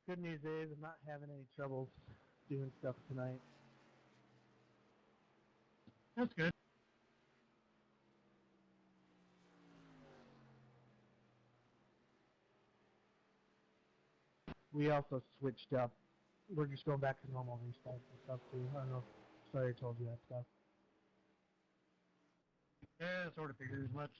Good news is I'm not having any troubles doing stuff tonight. That's good. We also switched up. We're just going back to normal restarts and stuff too. I don't know if Sawyer told you that stuff. Yeah, sort of figured as much.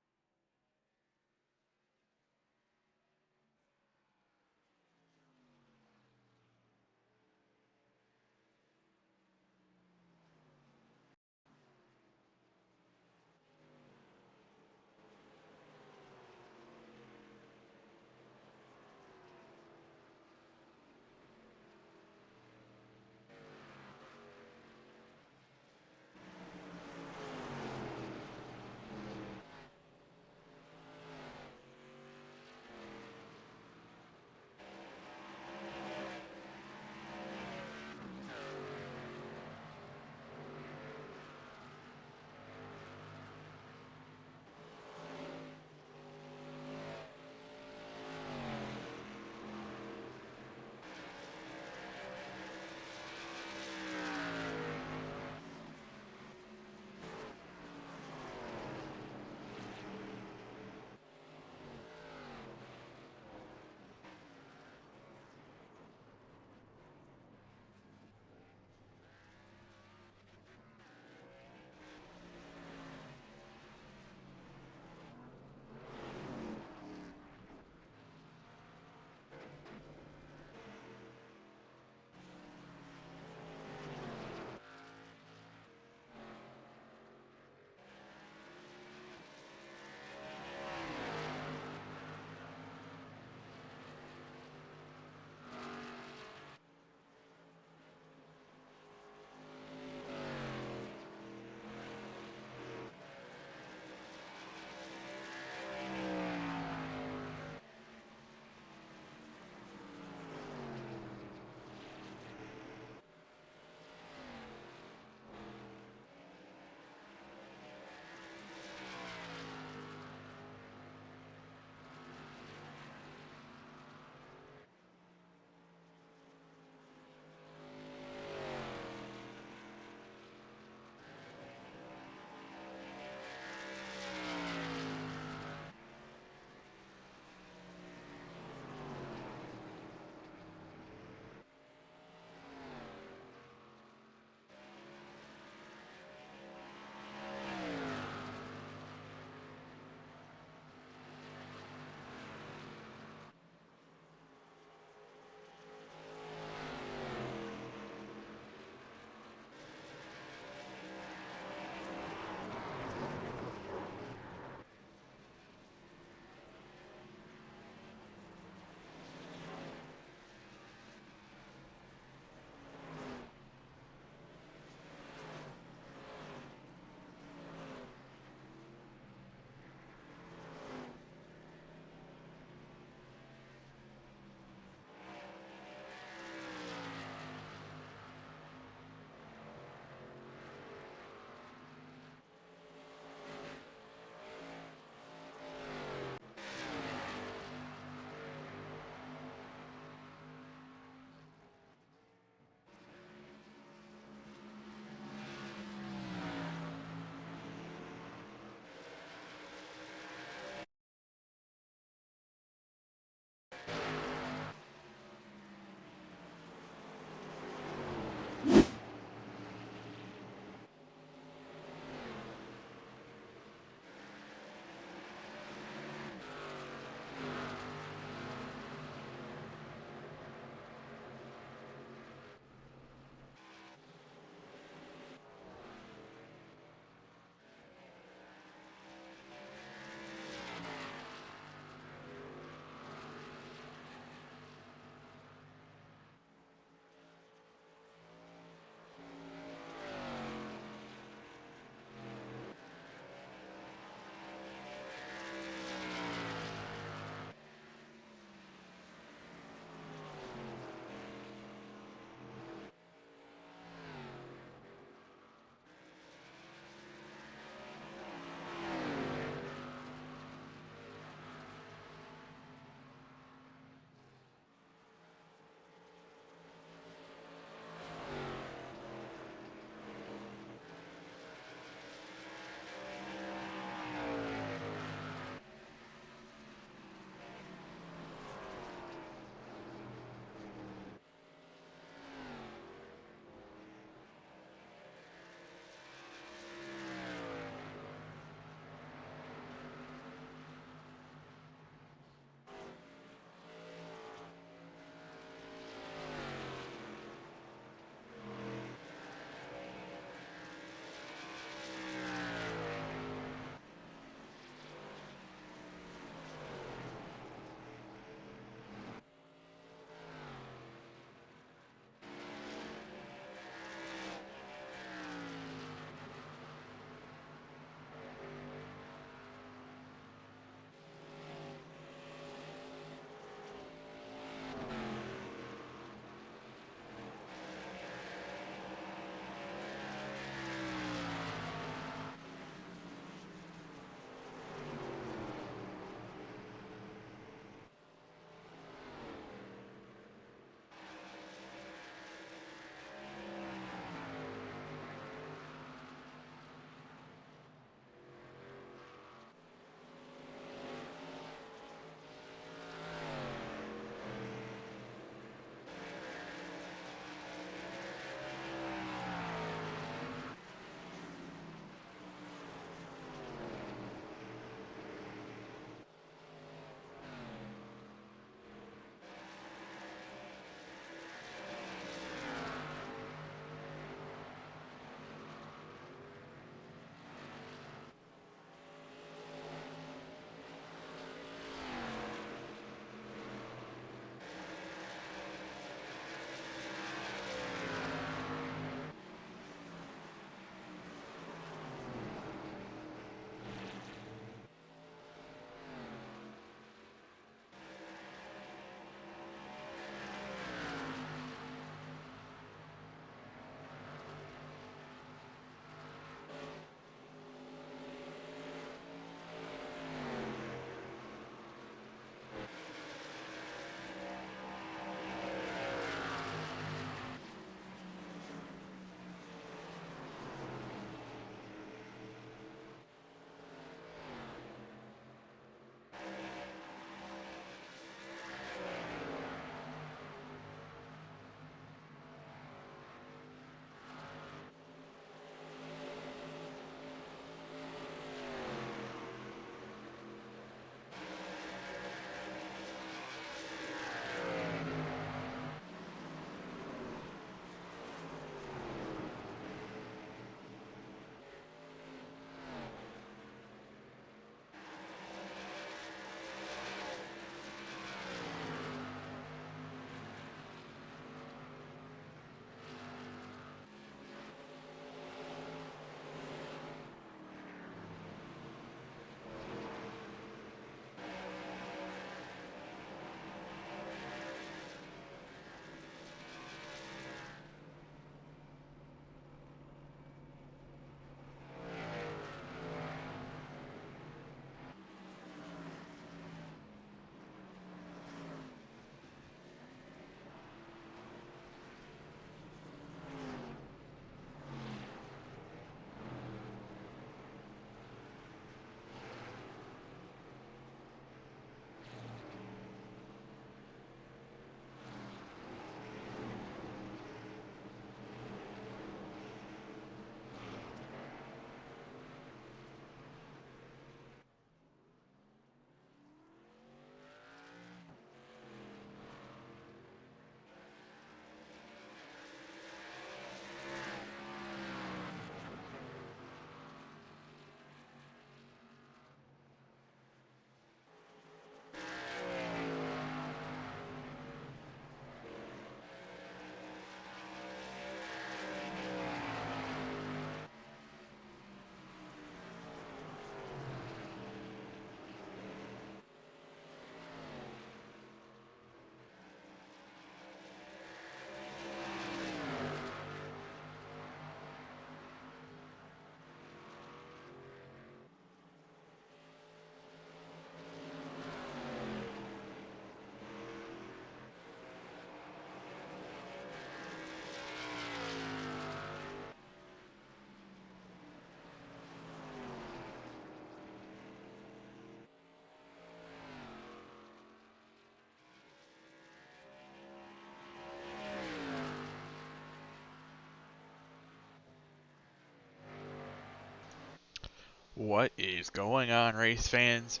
What is going on, race fans?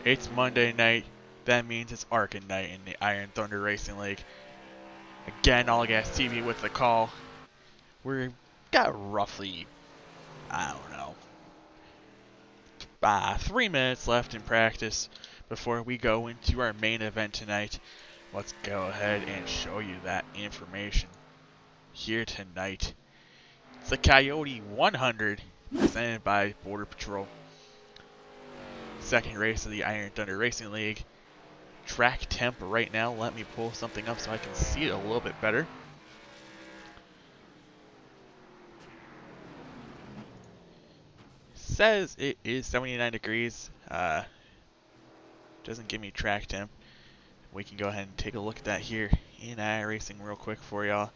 It's Monday night. That means it's ARCA night in the Iron Thunder Racing League. Again, All Gas TV with the call. We've got roughly, I don't know, 3 minutes left in practice before we go into our main event tonight. Let's go ahead and show you that information here tonight. It's the Coyote 100 presented by Border Patrol. Second race of the Iron Thunder Racing League. Track temp right now. Let me pull something up so I can see it a little bit better. Says it is 79 degrees. Doesn't give me track temp. We can go ahead and take a look at that here in iRacing real quick for y'all.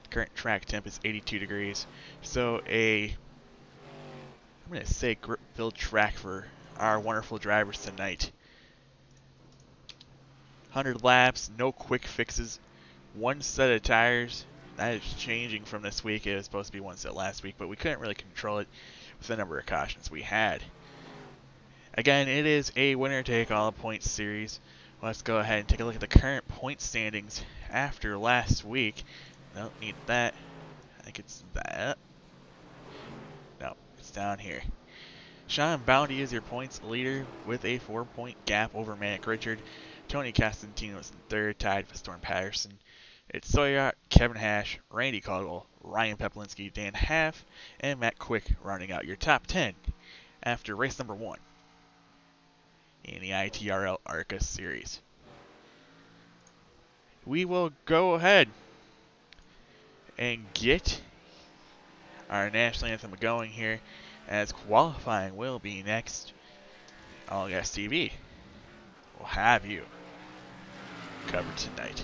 Current track temp is 82 degrees. So I'm going to say grip-filled track for our wonderful drivers tonight. 100 laps, no quick fixes, one set of tires. That is changing from this week. It was supposed to be one set last week, but we couldn't really control it with the number of cautions we had. Again, it is a winner-take-all points series. Let's go ahead and take a look at the current point standings after last week. Don't need that. I think it's that. No, it's down here. Sean Bounty is your points leader with a 4-point gap over Manic Richard. Tony Castantino is in third, tied with Storm Patterson. It's Sawyer, Kevin Hash, Randy Caldwell, Ryan Peplinski, Dan Half, and Matt Quick rounding out your top 10 after race number 1 in the ITRL ARCA series. We will go ahead and get our national anthem going here, as qualifying will be next. All Gas TV will have you covered tonight.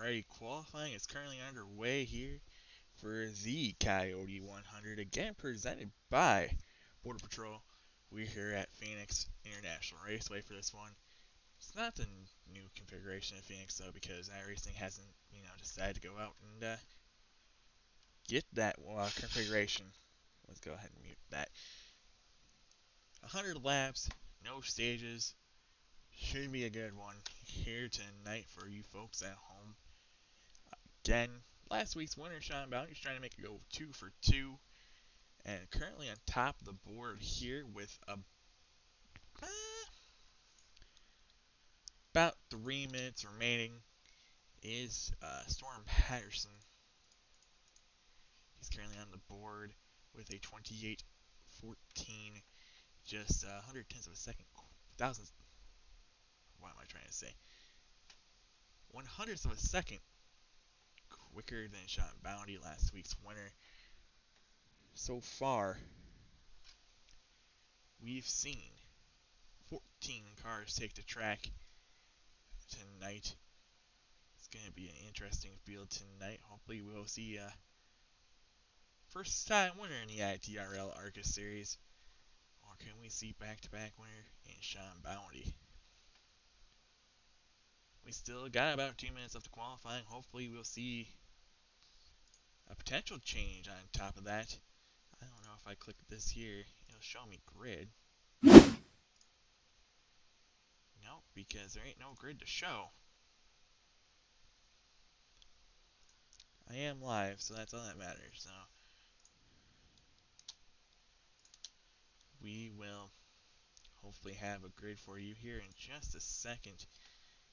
Alrighty, qualifying is currently underway here for the Coyote 100, again presented by Border Patrol. We're here at Phoenix International Raceway for this one. It's not the new configuration of Phoenix though, because iRacing hasn't, decided to go out and get that configuration. Let's go ahead and mute that. 100 laps, no stages. Should be a good one here tonight for you folks at home. Again, last week's winner, Sean Bounty's trying to make it go 2 for 2. And currently on top of the board here with about 3 minutes remaining is Storm Patterson. He's currently on the board with a 28-14, just 100 tenths of a second, thousandths. What am I trying to say? 100ths of a second quicker than Sean Bounty, last week's winner. So far, we've seen 14 cars take the track tonight. It's going to be an interesting field tonight. Hopefully we'll see a first time winner in the ITRL ARCA series. Or can we see back-to-back winner in Sean Bounty? We still got about 2 minutes left to qualifying. Hopefully we'll see a potential change on top of that. I don't know if I click this here, it'll show me grid. Nope, because there ain't no grid to show. I am live, so that's all that matters. So we will hopefully have a grid for you here in just a second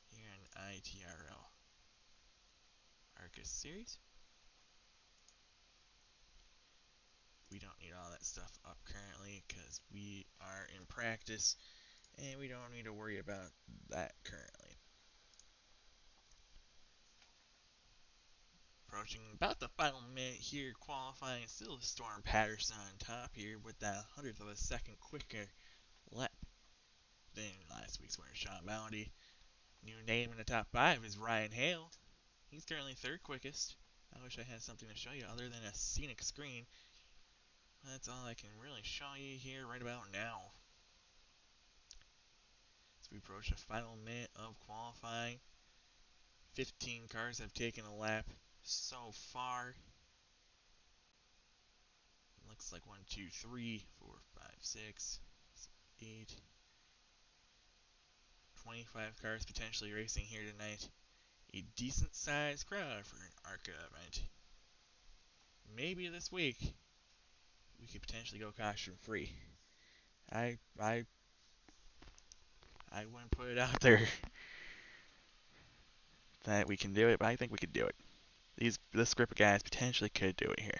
here in ITRL ARCA series. We don't need all that stuff up currently because we are in practice and we don't need to worry about that currently. Approaching about the final minute here, qualifying, still Storm Patterson on top here with that 100th of a second quicker lap than last week's winner, Sean Bounty. New name in the top 5 is Ryan Hale. He's currently 3rd quickest. I wish I had something to show you other than a scenic screen. That's all I can really show you here right about now. As we approach the final minute of qualifying, 15 cars have taken a lap so far. Looks like 1, 2, 3, 4, 5, 6, 8, 25 cars potentially racing here tonight. A decent sized crowd for an ARCA event. Maybe this week we could potentially go caution free. I wouldn't put it out there that we can do it, but I think we could do it. This group of guys potentially could do it here.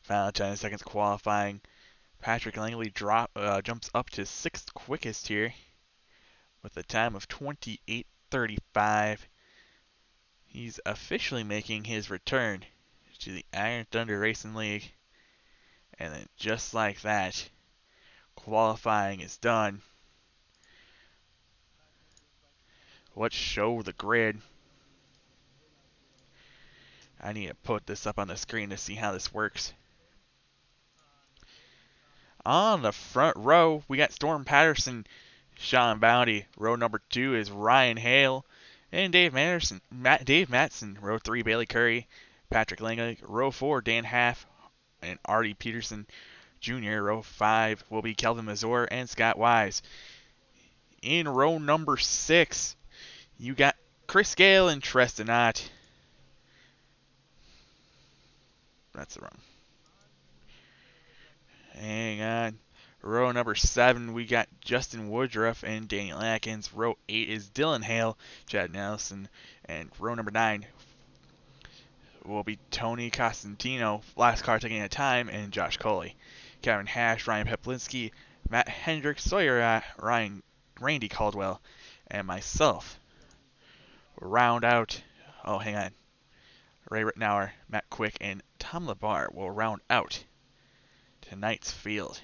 Final 10 seconds qualifying. Patrick Langley jumps up to 6th quickest here with a time of 28:35. He's officially making his return to the Iron Thunder Racing League. And then just like that, qualifying is done. Let's show the grid. I need to put this up on the screen to see how this works. On the front row, we got Storm Patterson, Sean Bounty. Row number 2 is Ryan Hale and Dave Matson. Row 3, Bailey Curry, Patrick Langley. Row 4, Dan Half and Artie Peterson Jr. Row 5 will be Kelvin Mazur and Scott Wise. In row number 6, you got Chris Gale and Treston Ott. That's the wrong. Hang on. Row number 7, we got Justin Woodruff and Daniel Atkins. Row 8 is Dylan Hale, Chad Nelson. And row number 9 will be Tony Costantino, last car taking a time, and Josh Coley. Kevin Hash, Ryan Peplinski, Matt Hendricks, Sawyer Randy Caldwell, and myself will round out. Oh, hang on. Ray Rittenauer, Matt Quick, and Tom LeBar will round out tonight's field.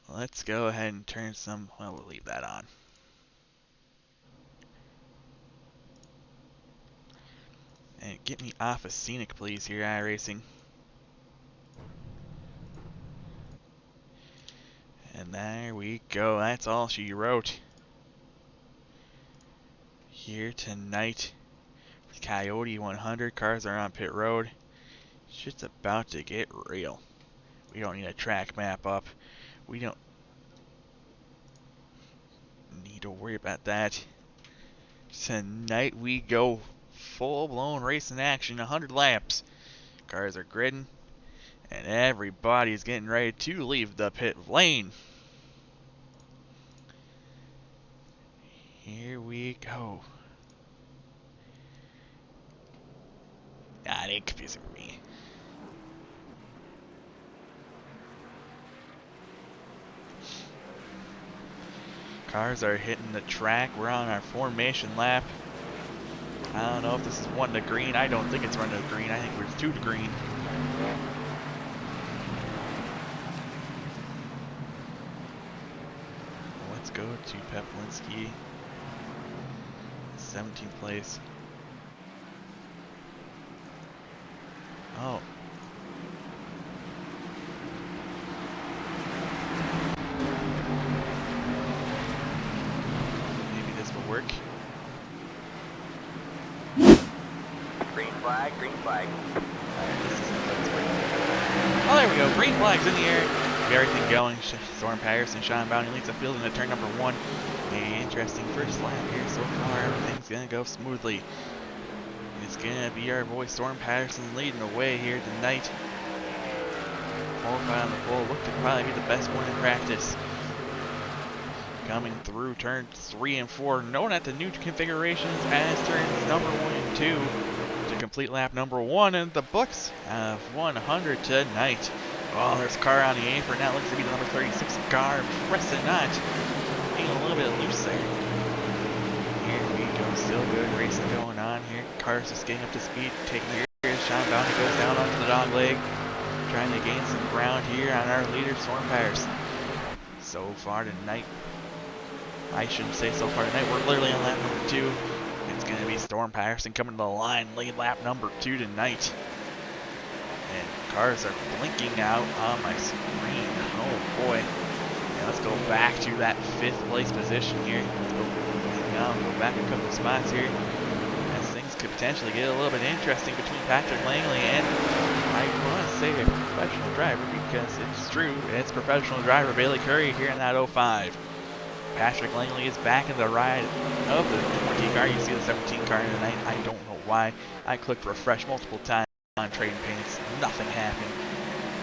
Let's go ahead and turn some. Well, we'll leave that on. And get me off of Scenic, please, here, iRacing. And there we go. That's all she wrote. Here tonight, Coyote 100 cars are on pit road. Shit's about to get real. We don't need a track map up. We don't need to worry about that. Tonight we go full-blown racing action, 100 laps. Cars are gridding, and everybody's getting ready to leave the pit lane. Here we go. It ain't confusing for me. Cars are hitting the track. We're on our formation lap. I don't know if this is 1 to green. I don't think it's 1 to green. I think we're 2 to green. Let's go to Peplinski. 17th place. Oh. Maybe this will work. Green flag, green flag. Oh, there we go. Green flag's in the air. We got everything going. Storm Patterson, Sean Bounty leads the field into turn number 1. An interesting first lap here so far. Everything's going to go smoothly. It's going to be our boy Storm Patterson leading the way here tonight. Qualified on the pole. Looked to probably be the best one in practice. Coming through turns 3 and 4. Known at the new configurations as turns number 1 and 2. To complete lap number 1 in the books of 100 tonight. Oh, there's a car on the apron. That looks to be the number 36 car. Pressing not. Being a little bit loose there. Here we go. Still good racing going on here. Cars just getting up to speed. Taking here. Sean Bounty goes down onto the dog leg. Trying to gain some ground here on our leader, Storm Patterson. So far tonight. I shouldn't say so far tonight. We're literally on lap number 2. It's going to be Storm Patterson coming to the line. Lead lap number 2 tonight. And cars are blinking out on my screen. Oh boy. Yeah, let's go back to that 5th place position here. Let's go back a couple spots here. As things could potentially get a little bit interesting between Patrick Langley and, I want to say, a professional driver, because it's true. It's professional driver Bailey Curry here in that 05. Patrick Langley is back in the ride of the 20 car. You see the 17 car tonight. I don't know why. I clicked refresh multiple times on trading paints. Nothing happened.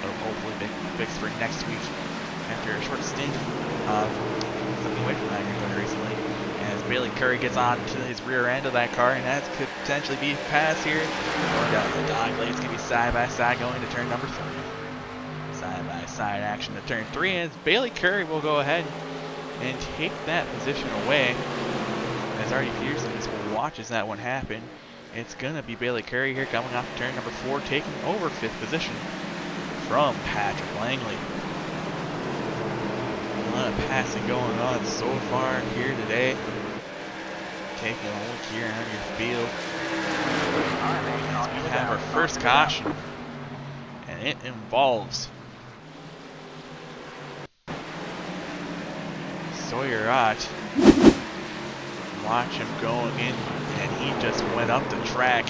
But hopefully big fix for next week. After a short stint of stepping away from that here recently. As Bailey Curry gets on to his rear end of that car, and that could potentially be a pass here. Going down the dog leg. It's going to be side by side going to turn number 3. Side by side action to turn 3. And Bailey Curry will go ahead and take that position away. As Artie Peterson just watches that one happen. It's going to be Bailey Curry here coming off turn number 4, taking over 5th position from Patrick Langley. A lot of passing going on so far here today. Taking a look here on your field. As we have our first caution. And it involves Sawyer Ott. Watch him going in, and he just went up the track.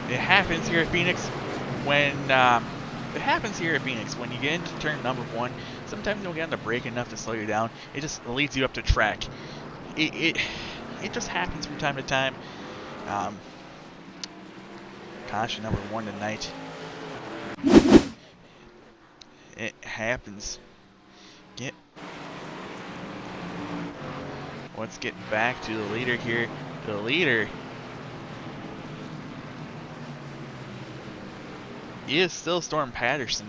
It happens here at Phoenix when you get into turn number 1. Sometimes you don't get on the brake enough to slow you down. It just leads you up the track. It just happens from time to time. Caution number 1 tonight. It happens. Let's get back to the leader here. The leader is still Storm Patterson.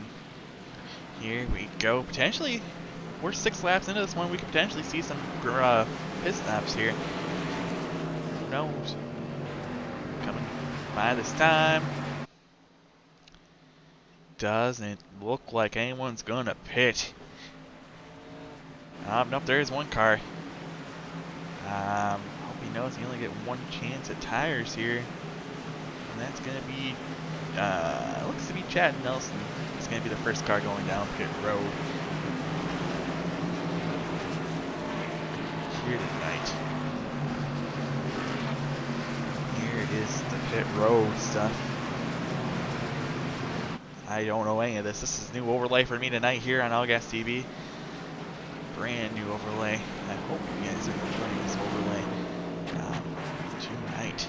Here we go. Potentially, we're 6 laps into this one. We could potentially see some pit stops here. Who knows? Coming by this time. Doesn't look like anyone's gonna pit. Nope, there is one car. Hope he knows he only get 1 chance at tires here. And that's going to be, looks to be Chad Nelson. It's going to be the first car going down pit road here tonight. Here it is, the pit road stuff. I don't know any of this. This is new overlay for me tonight here on All Gas TV. Brand new overlay. I hope you guys are enjoying this overlay tonight.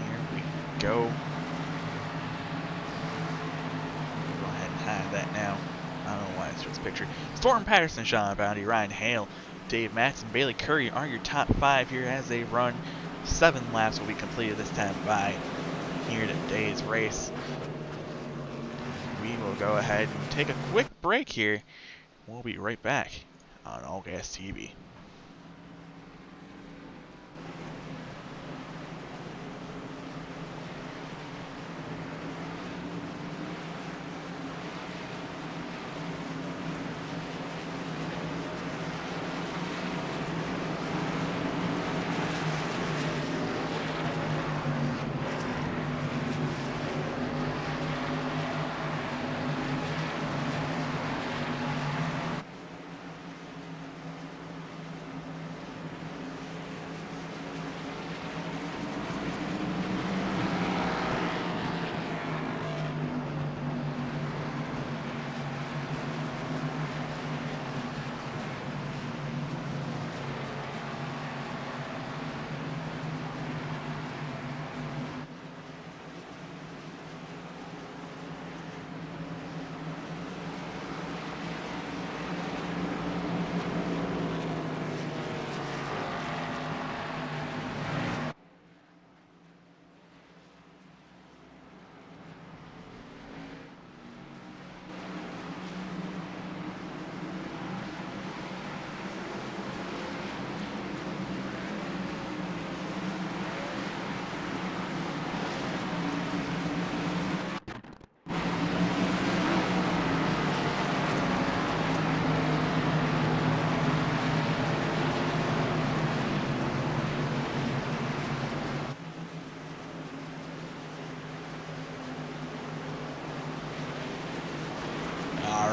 Here we go. Go ahead and hide that now. I don't know why it's just a picture. Storm Patterson, Sean Bounty, Ryan Hale, Dave Matson, Bailey Curry are your top 5 here as they run. 7 laps will be completed this time by here today's race. We will go ahead and take a quick break here. We'll be right back on All Gas TV.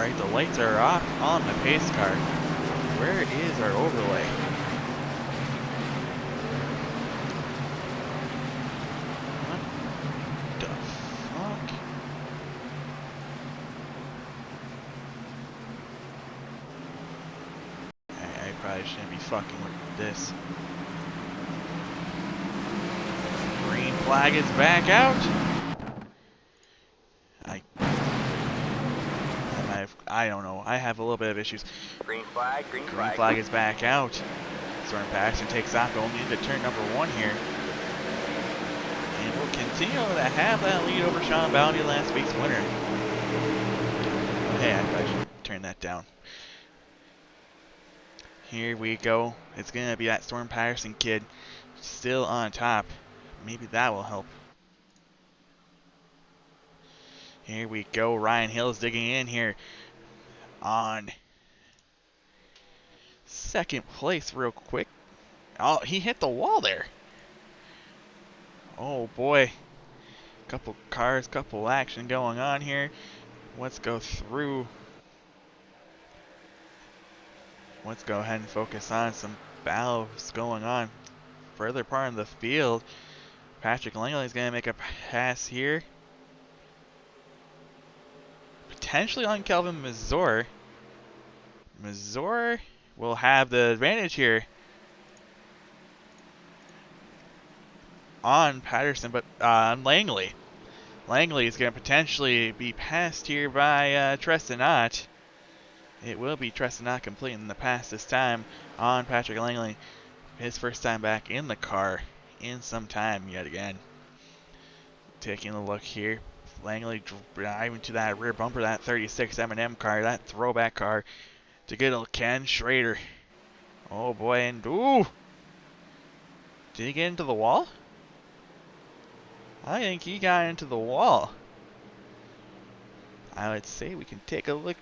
The lights are off on the pace car. Where is our overlay? What the fuck? I probably shouldn't be fucking with this. Green flag is back out. I don't know. I have a little bit of issues. Green flag, green flag. Green flag is back out. Storm Patterson takes off going into turn number 1 here. And we'll continue to have that lead over Sean Bounty, last week's winner. Oh, hey, I should turn that down. Here we go. It's going to be that Storm Patterson kid still on top. Maybe that will help. Here we go. Ryan Hill's digging in here on second place real quick. Oh, he hit the wall there. Oh boy. Couple cars, couple action going on here. Let's go through. Let's go ahead and focus on some battles going on further part of the field. Patrick Langley is going to make a pass here. Potentially on Kelvin Mazur. Mazur will have the advantage here on Patterson, but on Langley. Langley is going to potentially be passed here by Treston. It will be Treston completing the pass this time on Patrick Langley. His first time back in the car in some time yet again. Taking a look here. Langley driving to that rear bumper, that 36 M&M car, that throwback car, to get a Ken Schrader. Oh boy, and ooh! Did he get into the wall? I think he got into the wall. I would say we can take a look.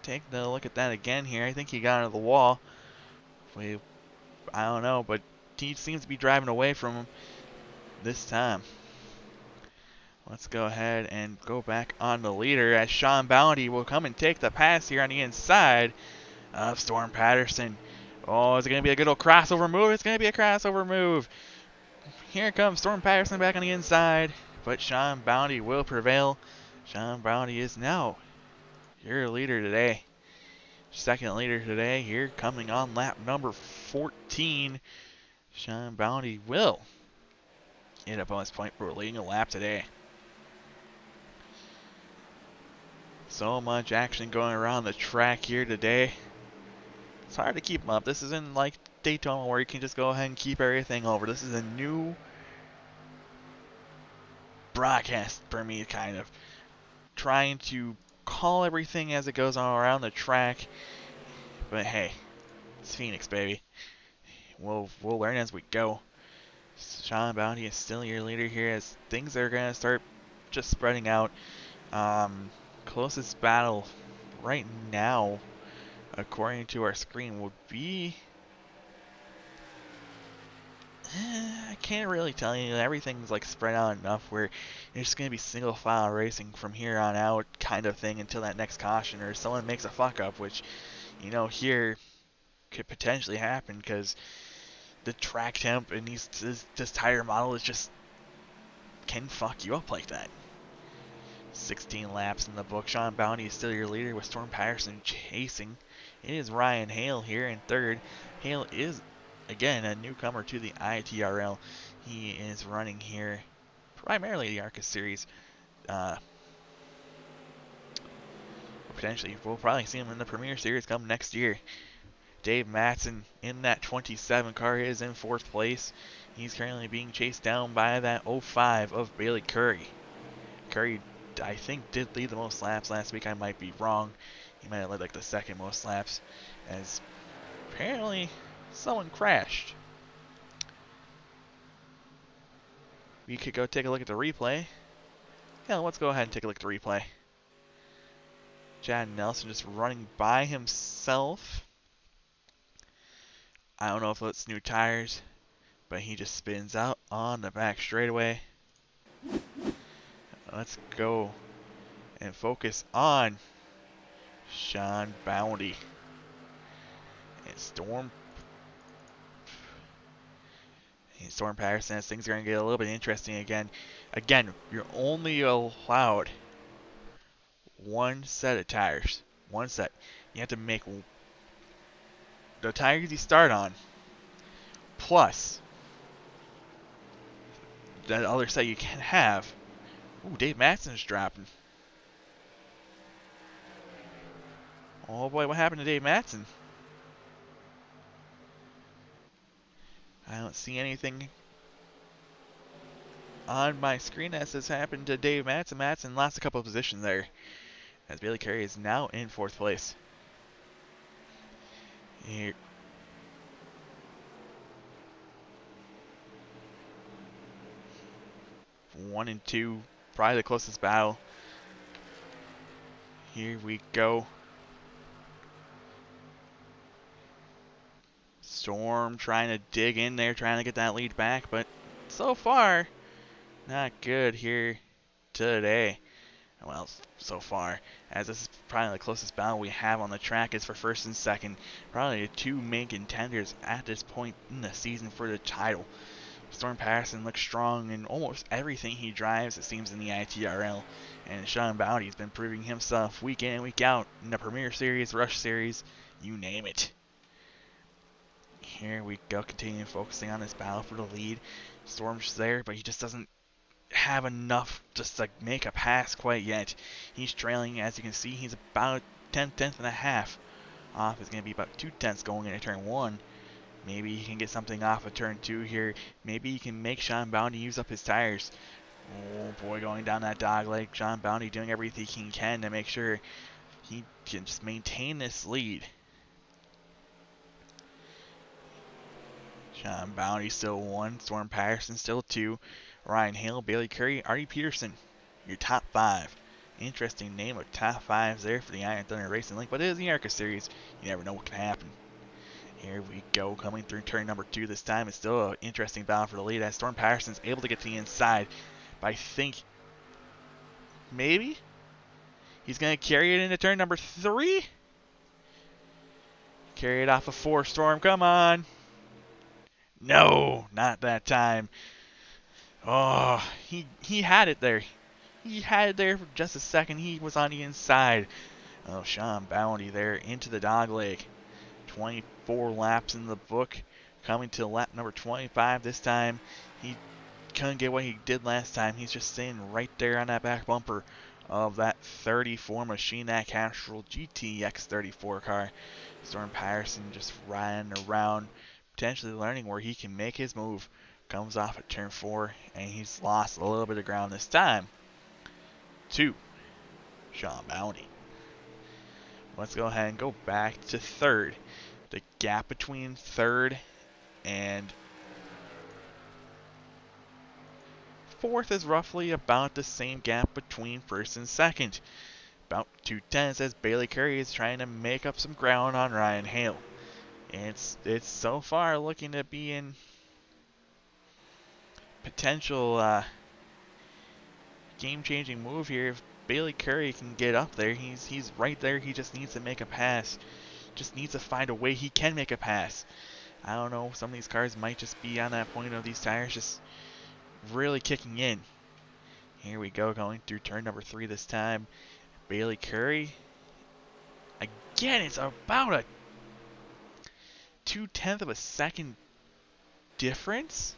take the look at that again here. I think he got into the wall. I don't know, but he seems to be driving away from him this time. Let's go ahead and go back on the leader as Sean Bounty will come and take the pass here on the inside of Storm Patterson. Oh, is it going to be a good old crossover move? It's going to be a crossover move. Here comes Storm Patterson back on the inside, but Sean Bounty will prevail. Sean Bounty is now your leader today. Second leader today here coming on lap number 14. Sean Bounty will get a bonus point for leading a lap today. So much action going around the track here today. It's hard to keep them up. This isn't like Daytona where you can just go ahead and keep everything over. This is a new broadcast for me, kind of. Trying to call everything as it goes on around the track. But hey, it's Phoenix, baby. We'll learn as we go. Sean Bounty is still your leader here as things are going to start just spreading out. Closest battle right now, according to our screen, would be... I can't really tell you. Everything's like spread out enough where it's going to be single file racing from here on out kind of thing until that next caution or someone makes a fuck up, which, you know, here could potentially happen because the track temp and this tire model is just can fuck you up like that. 16 laps in the book. Sean Bounty is still your leader with Storm Patterson chasing. It is Ryan Hale here in third. Hale is, again, a newcomer to the ITRL. He is running here primarily the ARCA series. Potentially, we'll probably see him in the Premier Series come next year. Dave Matson in that 27 car is in fourth place. He's currently being chased down by that 05 of Bailey Curry. Curry, I think, did lead the most laps last week. I might be wrong. He might have led like the second most laps, as apparently someone crashed. We could go take a look at the replay. Yeah, let's go ahead and take a look at the replay. Chad Nelson just running by himself. I don't know if it's new tires, but he just spins out on the back straightaway. Let's go and focus on Sean Bounty and Storm Patterson. As things are going to get a little bit interesting again. Again, you're only allowed one set of tires. One set. You have to make the tires you start on plus that other set you can have. Ooh, Dave Matson's dropping. Oh boy, what happened to Dave Matson? I don't see anything on my screen that says happened to Dave Matson. Matson lost a couple of positions there, as Bailey Curry is now in fourth place. Here. 1 and 2, probably the closest battle. Here we go. Storm trying to dig in there, trying to get that lead back, but so far, not good here today. Well, so far, as this is probably the closest battle we have on the track is for first and second. Probably the two main contenders at this point in the season for the title. Storm Patterson looks strong in almost everything he drives, it seems, in the ITRL. And Sean Bounty has been proving himself week in and week out in the Premier Series, Rush Series, you name it. Here we go, continuing focusing on this battle for the lead. Storm's there, but he just doesn't have enough just to make a pass quite yet. He's trailing, as you can see, he's about 10th and a half off. It's going to be about 2/10 going into turn 1. Maybe he can get something off of turn 2 here. Maybe he can make Sean Bounty use up his tires. Oh boy, going down that dog leg. Sean Bounty doing everything he can to make sure he can just maintain this lead. Sean Bounty still 1. Storm Patterson still 2. Ryan Hale, Bailey Curry, Artie Peterson, your top 5 Interesting name of top 5s there for the Iron Thunder Racing League, but it is the ARCA series. You never know what can happen. Here we go, coming through turn number 2 this time. It's still an interesting battle for the lead as Storm Patterson's able to get to the inside. But I think maybe he's going to carry it into turn number 3. Carry it off of 4, Storm, come on. No, not that time. Oh, he had it there. He had it there for just a second. He was on the inside. Oh, Sean Bounty there into the dogleg. 24 laps in the book. Coming to lap number 25 this time. He couldn't get what he did last time. He's just sitting right there on that back bumper of that 34 machine, that Castrol GTX 34 car. Storm Patterson just riding around, potentially learning where he can make his move. Comes off at turn 4, and he's lost a little bit of ground this time to Sean Bounty. Let's go ahead and go back to 3rd. The gap between 3rd and 4th is roughly about the same gap between 1st and 2nd. About 2/10 as Bailey Curry is trying to make up some ground on Ryan Hale. And it's so far looking to be in potential game-changing move here. If Bailey Curry can get up there, he's right there. He just needs to make a pass. Just needs to find a way he can make a pass. I don't know, some of these cars might just be on that point of these tires just really kicking in. Here we go, going through turn number 3 this time. Bailey Curry. Again, it's about a 2/10 of a second difference.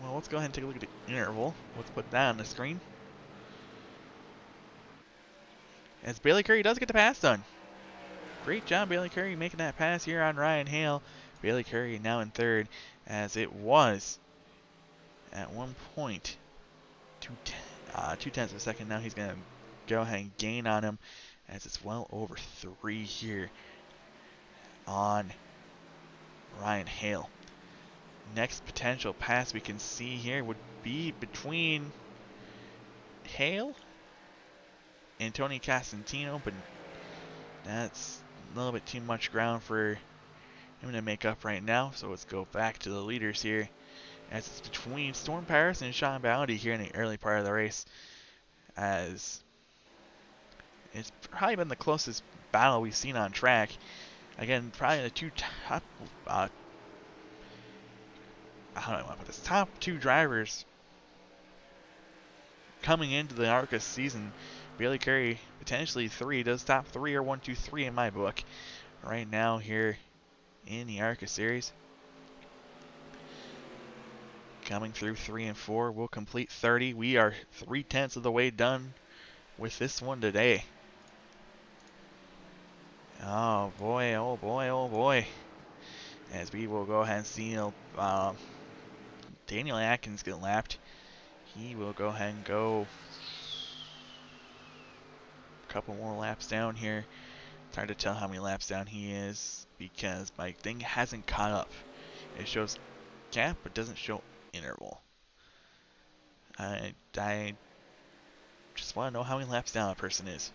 Well, let's go ahead and take a look at the interval. Let's put that on the screen. As Bailey Curry does get the pass done. Great job, Bailey Curry, making that pass here on Ryan Hale. Bailey Curry now in 3rd, as it was at one point 2/10 of a second. Now he's going to go ahead and gain on him, as it's well over 3 here on Ryan Hale. Next potential pass we can see here would be between Hale and Tony Costantino, but that's a little bit too much ground for him to make up right now. So let's go back to the leaders here, as it's between Storm Patterson and Sean Bounty here in the early part of the race, as it's probably been the closest battle we've seen on track. Again, probably the two top how do I want to put this? Top 2 drivers coming into the ARCA season. Bailey Curry, potentially 3, does top 3 or 1, 2, 3 in my book right now here in the ARCA series. Coming through 3 and 4, we'll complete 30. We are 3/10 of the way done with this one today. Oh boy, oh boy, oh boy. As we will go ahead and see Daniel Atkins get lapped. He will go ahead and go a couple more laps down here. It's hard to tell how many laps down he is because my thing hasn't caught up. It shows gap but doesn't show interval. I just want to know how many laps down a person is.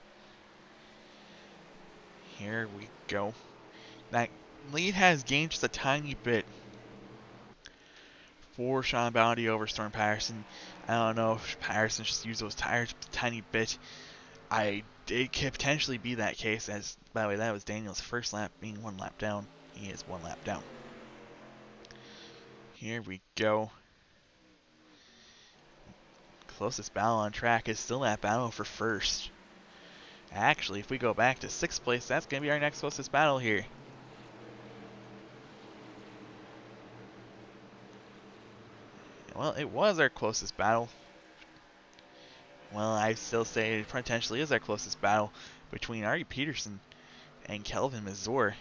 Here we go. That lead has gained just a tiny bit for Sean Bounty over Storm Patterson. I don't know if Patterson just used those tires a tiny bit. It could potentially be that case, as by the way, that was Daniel's first lap being 1 lap down. He is 1 lap down. Here we go. Closest battle on track is still that battle for 1st. Actually, if we go back to 6th place, that's going to be our next closest battle here. Well, it was our closest battle. Well, I still say it potentially is our closest battle between Artie Peterson and Kelvin Mazur.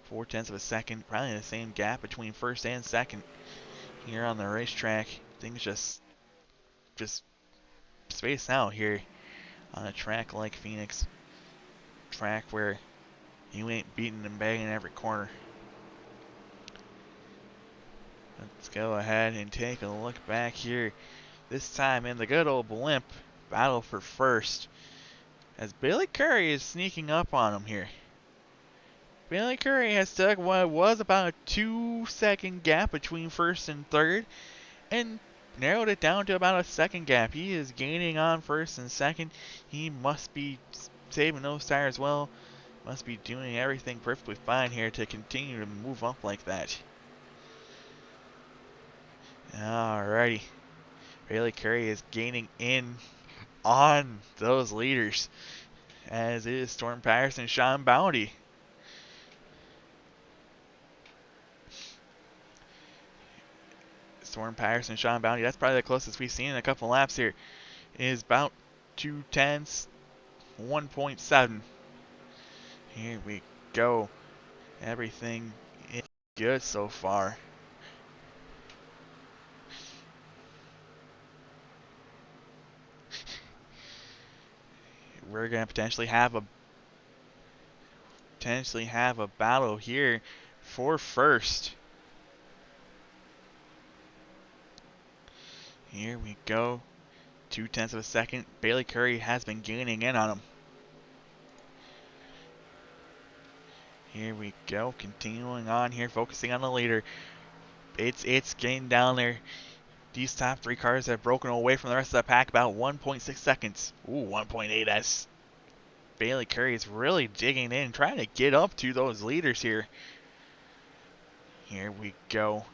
4/10 of a second, probably the same gap between 1st and 2nd here on the racetrack. Things just space out here on a track like Phoenix. Track where you ain't beating and banging every corner. Let's go ahead and take a look back here. This time in the good old blimp, battle for first. As Billy Curry is sneaking up on him here. Billy Curry has took what was about a 2-second gap between first and third and narrowed it down to about a second gap. He is gaining on first and second. He must be saving those tires well. Must be doing everything perfectly fine here to continue to move up like that. Alrighty. Billy Curry is gaining in on those leaders, as is Storm Patterson, Sean Bounty. Storm Patterson, Sean Bounty, that's probably the closest we've seen in a couple laps here, is about 2/10, 1.7. Here we go. Everything is good so far. We're gonna potentially have a battle here for first. Here we go. 2/10 of a second. Bailey Curry has been gaining in on him. Here we go. Continuing on here, focusing on the leader. It's getting down there. These top three cars have broken away from the rest of the pack about 1.6 seconds. Ooh, 1.8 as Bailey Curry is really digging in, trying to get up to those leaders here. Here we go.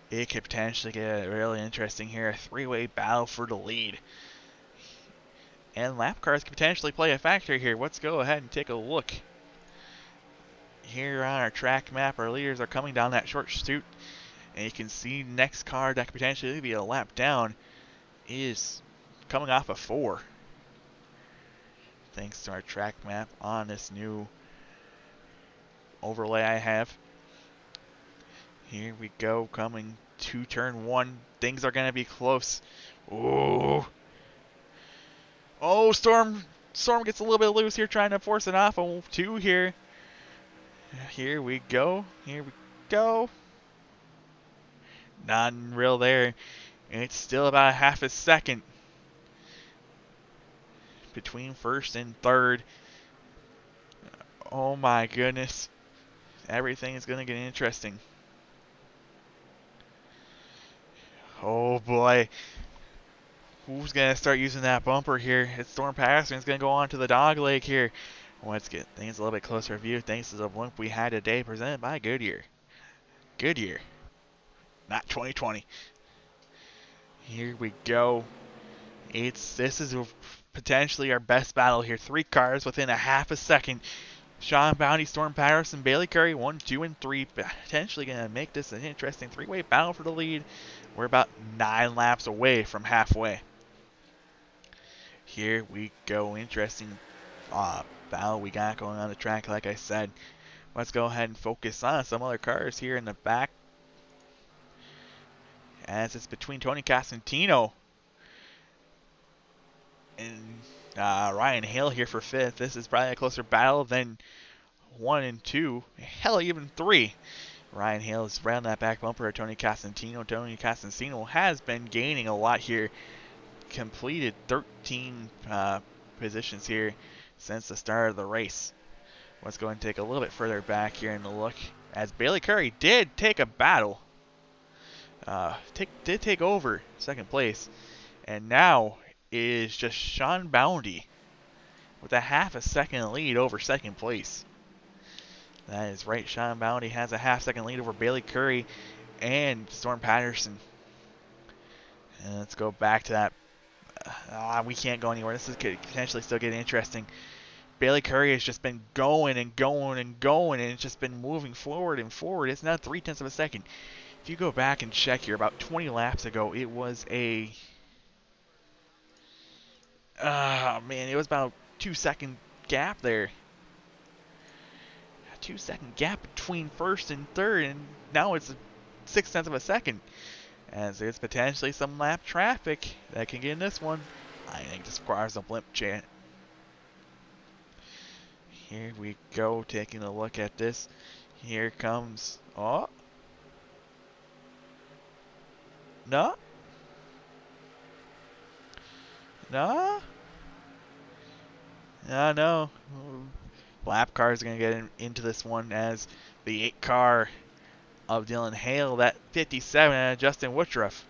It could potentially get really interesting here. A three-way battle for the lead. And lap cars could potentially play a factor here. Let's go ahead and take a look. Here on our track map, our leaders are coming down that short chute. And you can see next car that could potentially be a lap down is coming off a 4. Thanks to our track map on this new overlay I have. Here we go, coming to turn 1. Things are going to be close. Ooh. Oh, Storm gets a little bit loose here, trying to force it off a 2 here. Here we go. Not real there. It's still about a half a second between first and third. Oh my goodness. Everything is going to get interesting. Oh boy. Who's going to start using that bumper here? It's Storm Patterson's going to go on to the dog leg here. Let's get things a little bit closer view thanks to the blimp we had today presented by Goodyear. Goodyear. Not 2020. Here we go. This is potentially our best battle here. 3 cars within a half a second. Sean Bounty, Storm Patterson, Bailey Curry, 1, 2, and 3. Potentially going to make this an interesting 3-way battle for the lead. We're about 9 laps away from halfway. Here we go. Interesting battle we got going on the track, like I said. Let's go ahead and focus on some other cars here in the back. As it's between Tony Cosentino and Ryan Hale here for 5th. This is probably a closer battle than 1 and 2. Hell, even 3. Ryan Hale is around that back bumper of Tony Cosentino. Tony Cosentino has been gaining a lot here. Completed 13 positions here since the start of the race. Let's go and take a little bit further back here and look. As Bailey Curry did take a battle. Did take over second place. And now is just Sean Bounty with a half a second lead over second place. That is right. Sean Bounty has a half-second lead over Bailey Curry and Storm Patterson. And let's go back to that. We can't go anywhere. This is potentially still getting interesting. Bailey Curry has just been going and going and going, and it's just been moving forward and forward. It's now 0.3 of a second. If you go back and check here, about 20 laps ago, it was a... it was about a 2-second gap there. 2-second gap between first and third, and now it's 0.6 of a second. As there's potentially some lap traffic that can get in this one. I think this requires a blimp chat. Here we go, taking a look at this. Here comes, No? No? No. Lap car is going to get into this one as the 8 car of Dylan Hale, that 57, and Justin Woodruff.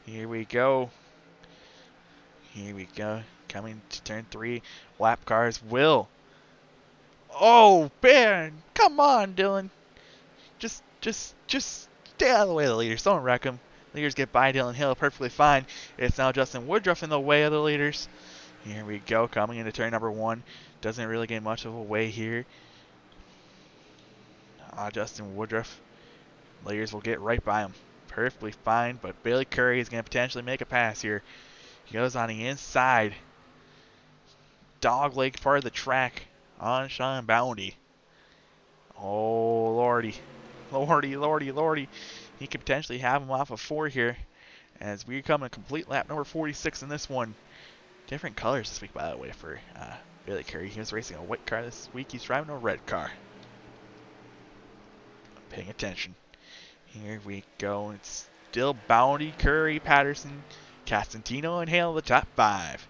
Here we go. Here we go. Coming to turn 3. Lap cars will. Oh, man. Come on, Dylan. Just stay out of the way of the leaders. Don't wreck them. Leaders get by Dylan Hale perfectly fine. It's now Justin Woodruff in the way of the leaders. Here we go. Coming into turn number 1. Doesn't really get much of a way here. Justin Woodruff. Leaders will get right by him. Perfectly fine, but Bailey Curry is going to potentially make a pass here. He goes on the inside. Dog leg part of the track on Sean Bounty. Oh, lordy. Lordy. He could potentially have him off of 4 here as we come in complete lap number 46 in this one. Different colors this week, by the way, for Bailey Curry. He was racing a white car this week. He's driving a red car. I'm paying attention. Here we go. It's still Bounty, Curry, Patterson, Castantino, and Hale the top 5.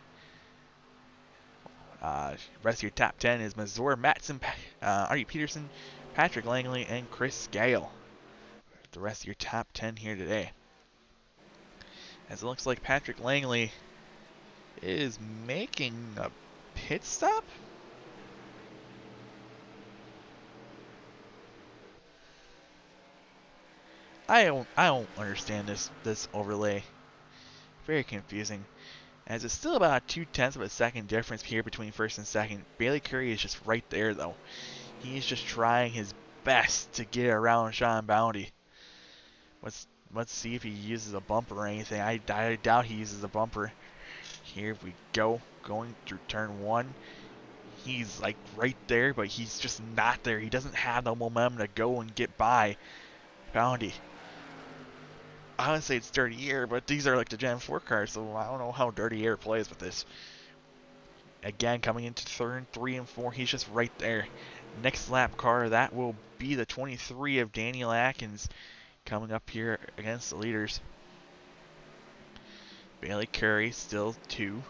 Rest of your top 10 is Mazur, Matson, Artie Peterson, Patrick Langley, and Chris Gale. The rest of your top 10 here today. As it looks like Patrick Langley is making a pit stop. I don't understand this overlay. Very confusing. As it's still about 0.2 of a second difference here between first and second. Bailey Curry is just right there though. He's just trying his best to get around Sean Bounty. Let's see if he uses a bumper or anything. I doubt he uses a bumper. Here we go. Going through turn 1. He's like right there, but he's just not there. He doesn't have the momentum to go and get by Bounty. I would say it's Dirty Air, but these are like the Gen 4 cars, so I don't know how Dirty Air plays with this. Again, coming into turn 3 and 4, he's just right there. Next lap car, that will be the 23 of Daniel Atkins coming up here against the leaders. Bailey Curry still 2.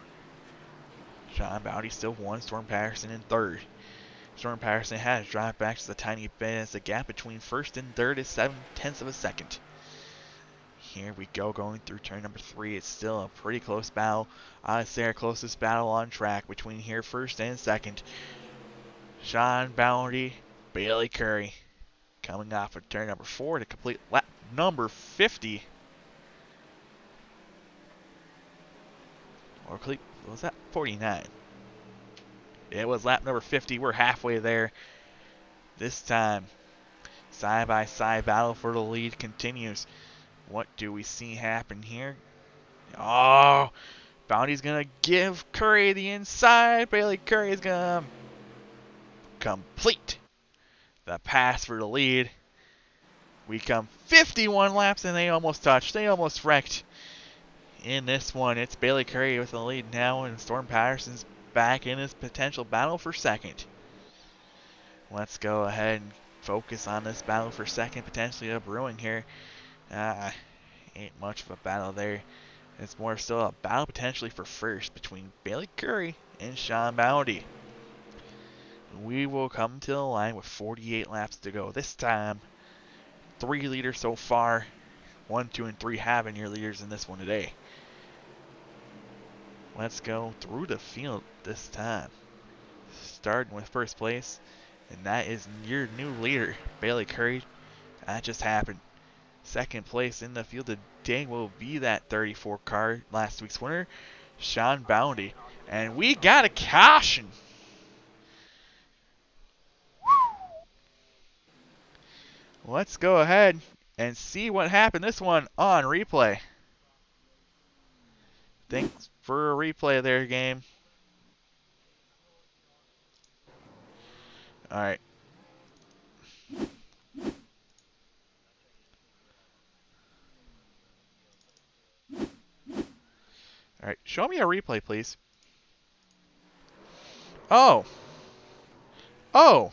Sean Bounty still 1. Storm Patterson in 3rd. Storm Patterson has dropped back just a tiny bit as the gap between 1st and 3rd is 0.7 of a second. Here we go, going through turn number 3. It's still a pretty close battle. I'd say our closest battle on track between here 1st and 2nd. Sean Bounty, Bailey Curry. Coming off of turn number 4 to complete lap number 50. Or was that 49? It was lap number 50. We're halfway there. This time, side-by-side battle for the lead continues. What do we see happen here? Oh, Bounty's going to give Curry the inside. Bailey Curry is going to complete the pass for the lead. We come 51 laps and they almost touched. They almost wrecked in this one. It's Bailey Curry with the lead now, and Storm Patterson's back in his potential battle for 2nd. Let's go ahead and focus on this battle for 2nd, potentially a brewing here. Ain't much of a battle there. It's more still a battle potentially for 1st between Bailey Curry and Sean Bounty. We will come to the line with 48 laps to go. This time, 3 leaders so far. 1, 2, and 3 have been your leaders in this one today. Let's go through the field this time. Starting with 1st place, and that is your new leader, Bailey Curry. That just happened. 2nd place in the field today will be that 34 car, last week's winner, Sean Bounty. And we got a caution. Let's go ahead and see what happened this one on replay. Thanks for a replay there, game. Alright. Alright, show me a replay, please. Oh. Oh.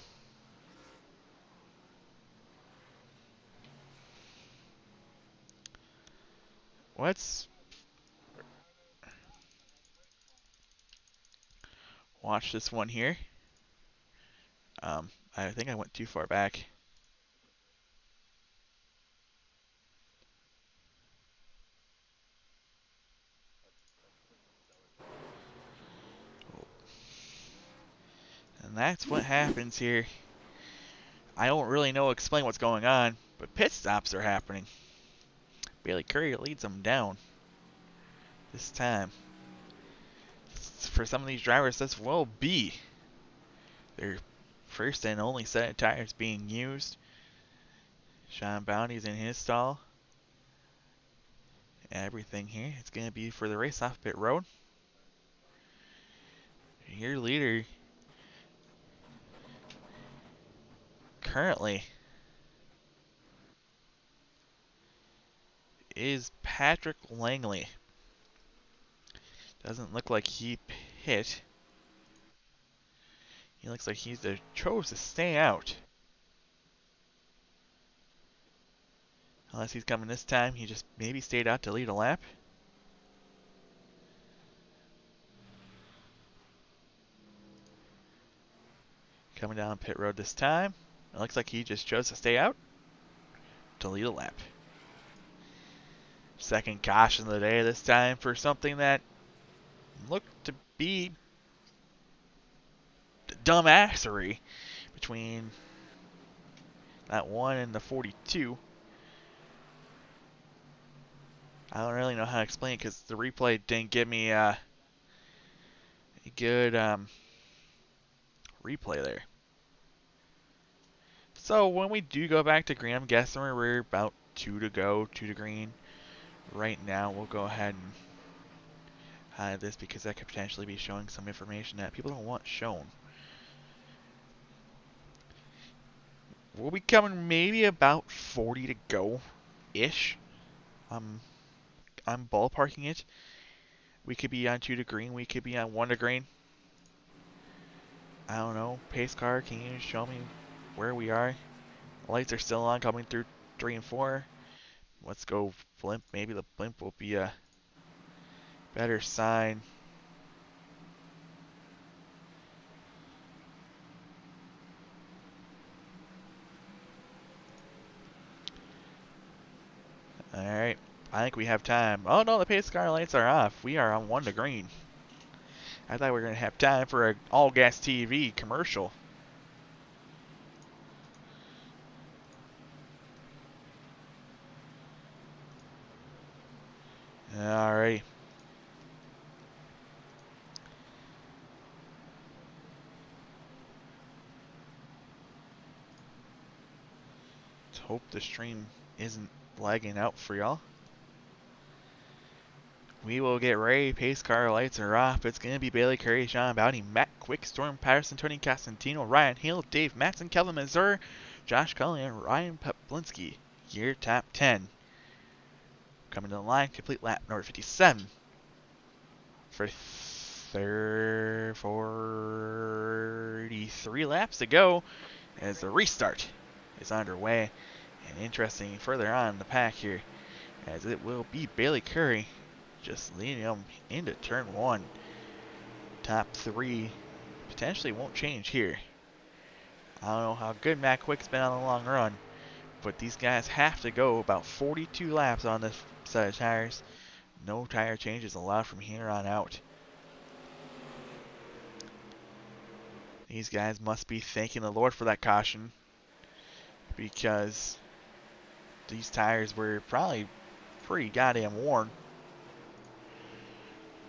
let's watch this one here. I think I went too far back. And that's what happens here. I don't really know explain what's going on, but pit stops are happening. Bailey Curry leads them down this time. For some of these drivers, this will be their first and only set of tires being used. Sean Bounty's in his stall. Everything here. It's going to be for the race off pit road. Your leader currently is Patrick Langley. Doesn't look like he hit. He looks like he's chose to stay out. Unless he's coming this time, he just maybe stayed out to lead a lap. Coming down pit road this time. It looks like he just chose to stay out to lead a lap. Second caution of the day this time for something that looked to be dumbassery between that one and the 42. I don't really know how to explain it because the replay didn't give me a good replay there. So when we do go back to green, I'm guessing we're about 2 to go, 2 to green. Right now, we'll go ahead and hide this because that could potentially be showing some information that people don't want shown. We'll be coming maybe about 40 to go-ish. I'm ballparking it. We could be on 2 to green. We could be on 1 to green. I don't know. Pace car, can you show me where we are? The lights are still on coming through 3 and 4. Let's go blimp. Maybe the blimp will be a better sign. Alright. I think we have time. Oh no, the pace car lights are off. We are on 1 to green. I thought we were going to have time for an all-gas TV commercial. Alright. Let's hope the stream isn't lagging out for y'all. We will get ready. Pace car lights are off. It's going to be Bailey Curry, Sean Bounty, Matt Quick, Storm Patterson, Tony Costantino, Ryan Hill, Dave Matson, Kevin Mazur, Josh Cullen, and Ryan Peplinski. Year top 10. Coming to the line, complete lap number 57. For 43 laps to go as the restart is underway. And interesting further on in the pack here, as it will be Bailey Curry just leading them into turn 1. Top 3 potentially won't change here. I don't know how good Matt Quick's been on the long run, but these guys have to go about 42 laps on this set of tires. No tire changes allowed from here on out. These guys must be thanking the Lord for that caution, because these tires were probably pretty goddamn worn.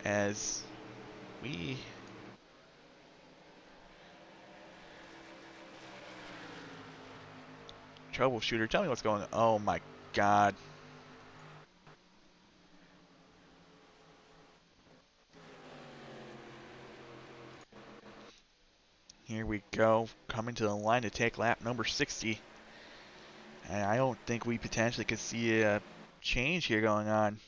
As we troubleshooter, tell me what's going on. Oh my god. Here we go, coming to the line to take lap number 60. And I don't think we potentially could see a change here going on.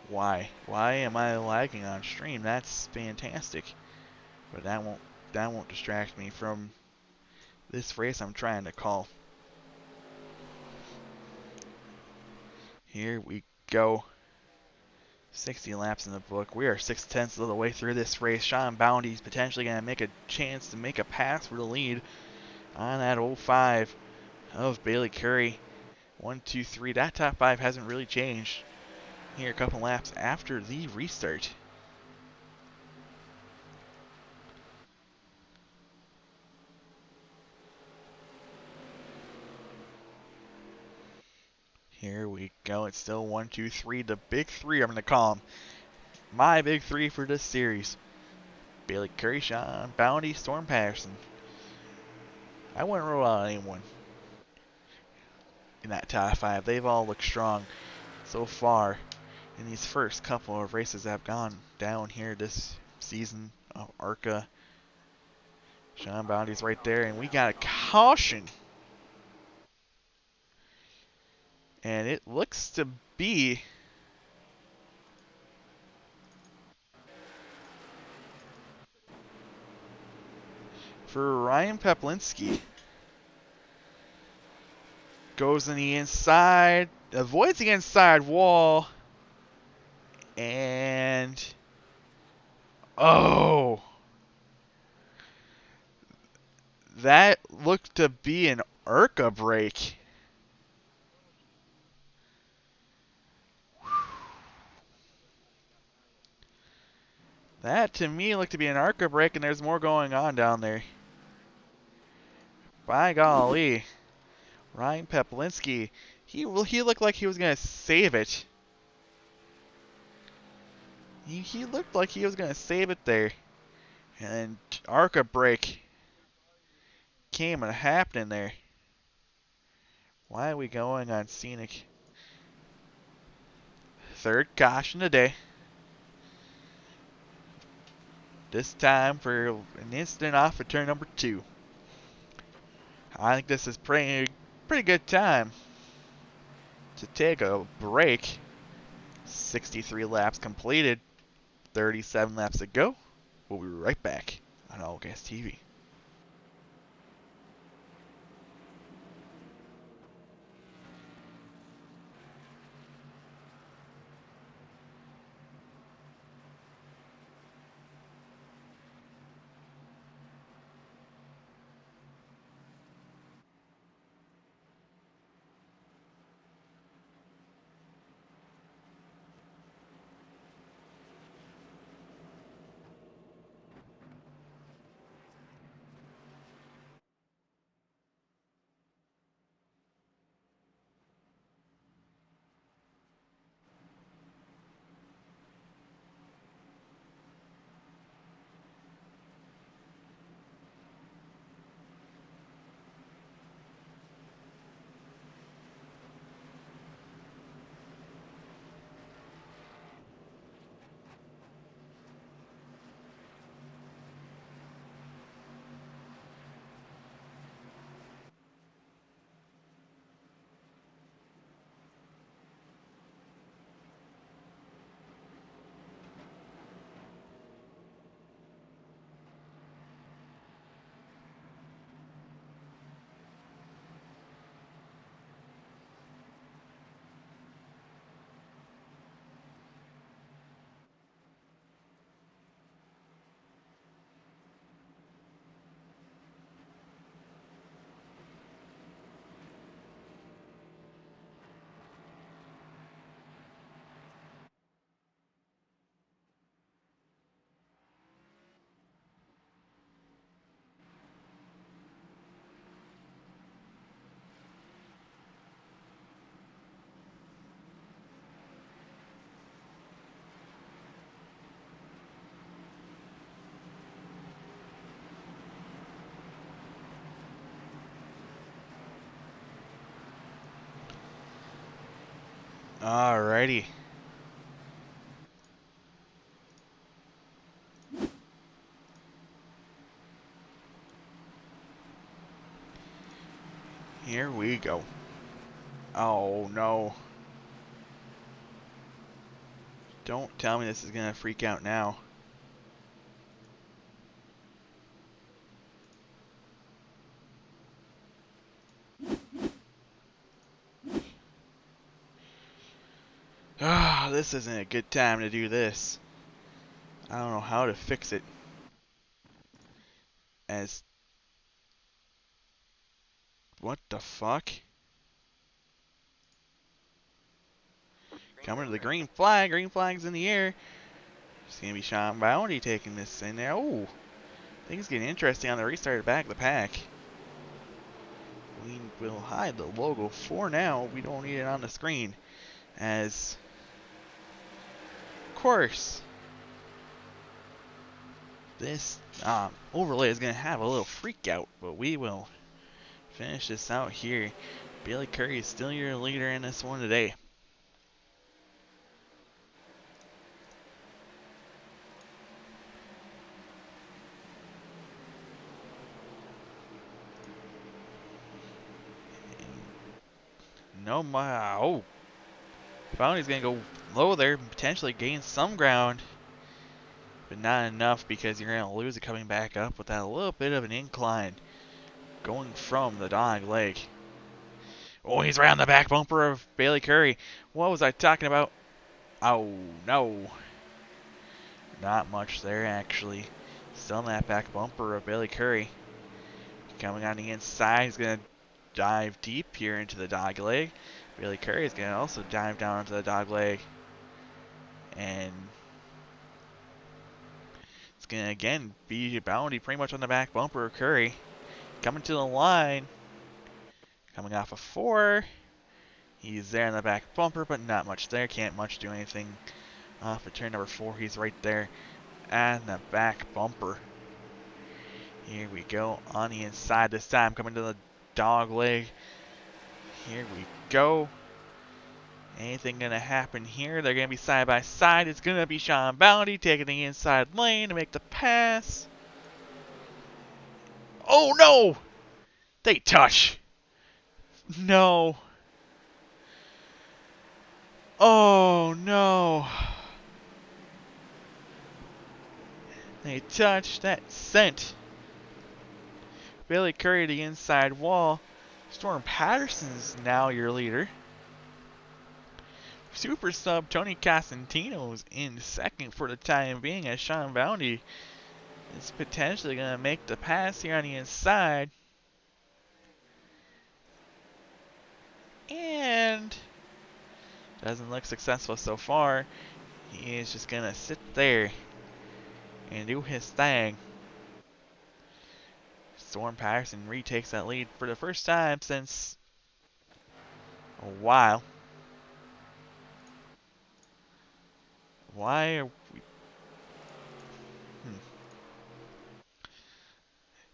Why? Why am I lagging on stream? That's fantastic. But that won't distract me from this race I'm trying to call. Here we go. 60 laps in the book. We are 6/10 of the way through this race. Sean Bounty's potentially going to make a chance to make a pass for the lead on that 05 of Bailey Curry. 1, 2, 3. That top 5 hasn't really changed here a couple laps after the restart. Here we go. It's still 1, 2, 3. The big three, I'm going to call them. My big three for this series. Bailey Curry, Sean Bounty, Storm Patterson. I wouldn't rule out anyone in that top 5. They've all looked strong so far in these first couple of races that have gone down here this season of ARCA. Sean Bounty's right there, and we got a caution. And it looks to be for Ryan Peplinski. Goes in the inside, avoids the inside wall, and oh, that looked to be an ARCA break. That to me looked to be an ARCA break, and there's more going on down there. By golly, Ryan Peplinski, he looked like he was gonna save it. He looked like he was gonna save it there, and ARCA break came and happening there. Why are we going on scenic? Third caution today. This time for an instant off of turn number 2. I think this is pretty good time to take a break. 63 laps completed, 37 laps to go. We'll be right back on All Gas TV. Alrighty. Here we go. Oh no. Don't tell me this is gonna freak out now. Ah, this isn't a good time to do this. I don't know how to fix it. As... What the fuck? Coming to the green flag. Green flag's in the air. It's going to be Sean Bounty taking this in there. Oh, things getting interesting on the restart at the back of the pack. We will hide the logo for now. We don't need it on the screen. As, of course, this overlay is going to have a little freak out, but we will finish this out here. Bailey Curry is still your leader in this one today. No, oh, Bounty's going to go low there and potentially gain some ground, but not enough because you're going to lose it coming back up with that little bit of an incline going from the dog leg. Oh, he's right on the back bumper of Bailey Curry. What was I talking about? Oh, no. Not much there, actually. Still in that back bumper of Bailey Curry. Coming on the inside, he's going to dive deep here into the dog leg. Bailey Curry is going to also dive down into the dog leg. And it's going to, again, be Bounty pretty much on the back bumper of Curry. Coming to the line. Coming off a 4. He's there in the back bumper, but not much there. Can't much do anything off of turn number 4. He's right there at the back bumper. Here we go on the inside this time. Coming to the dog leg. Here we go. Anything going to happen here? They're going to be side by side. It's going to be Sean Bounty taking the inside lane to make the pass. Oh, no! They touch. No. Oh, no. They touch. That sent Bailey Curry to the inside wall. Storm Patterson's now your leader. Super sub Tony Cosentino's in second for the time being, as Sean Bounty is potentially going to make the pass here on the inside. And doesn't look successful so far. He is just going to sit there and do his thing. Storm Patterson retakes that lead for the first time since a while. Why are we...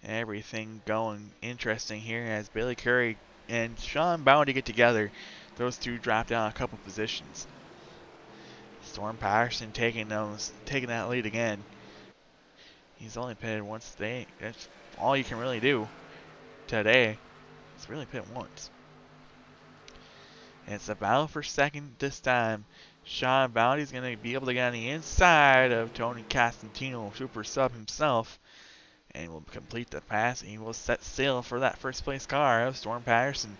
Everything going interesting here as Bailey Curry and Sean Bounty get together. Those two drop down a couple positions. Storm Patterson taking that lead again. He's only pitted once today. That's all you can really do today. It's really pit once. And it's a battle for second this time. Sean Bounty's going to be able to get on the inside of Tony Cosentino, super sub himself, and will complete the pass, and he will set sail for that first place car of Storm Patterson.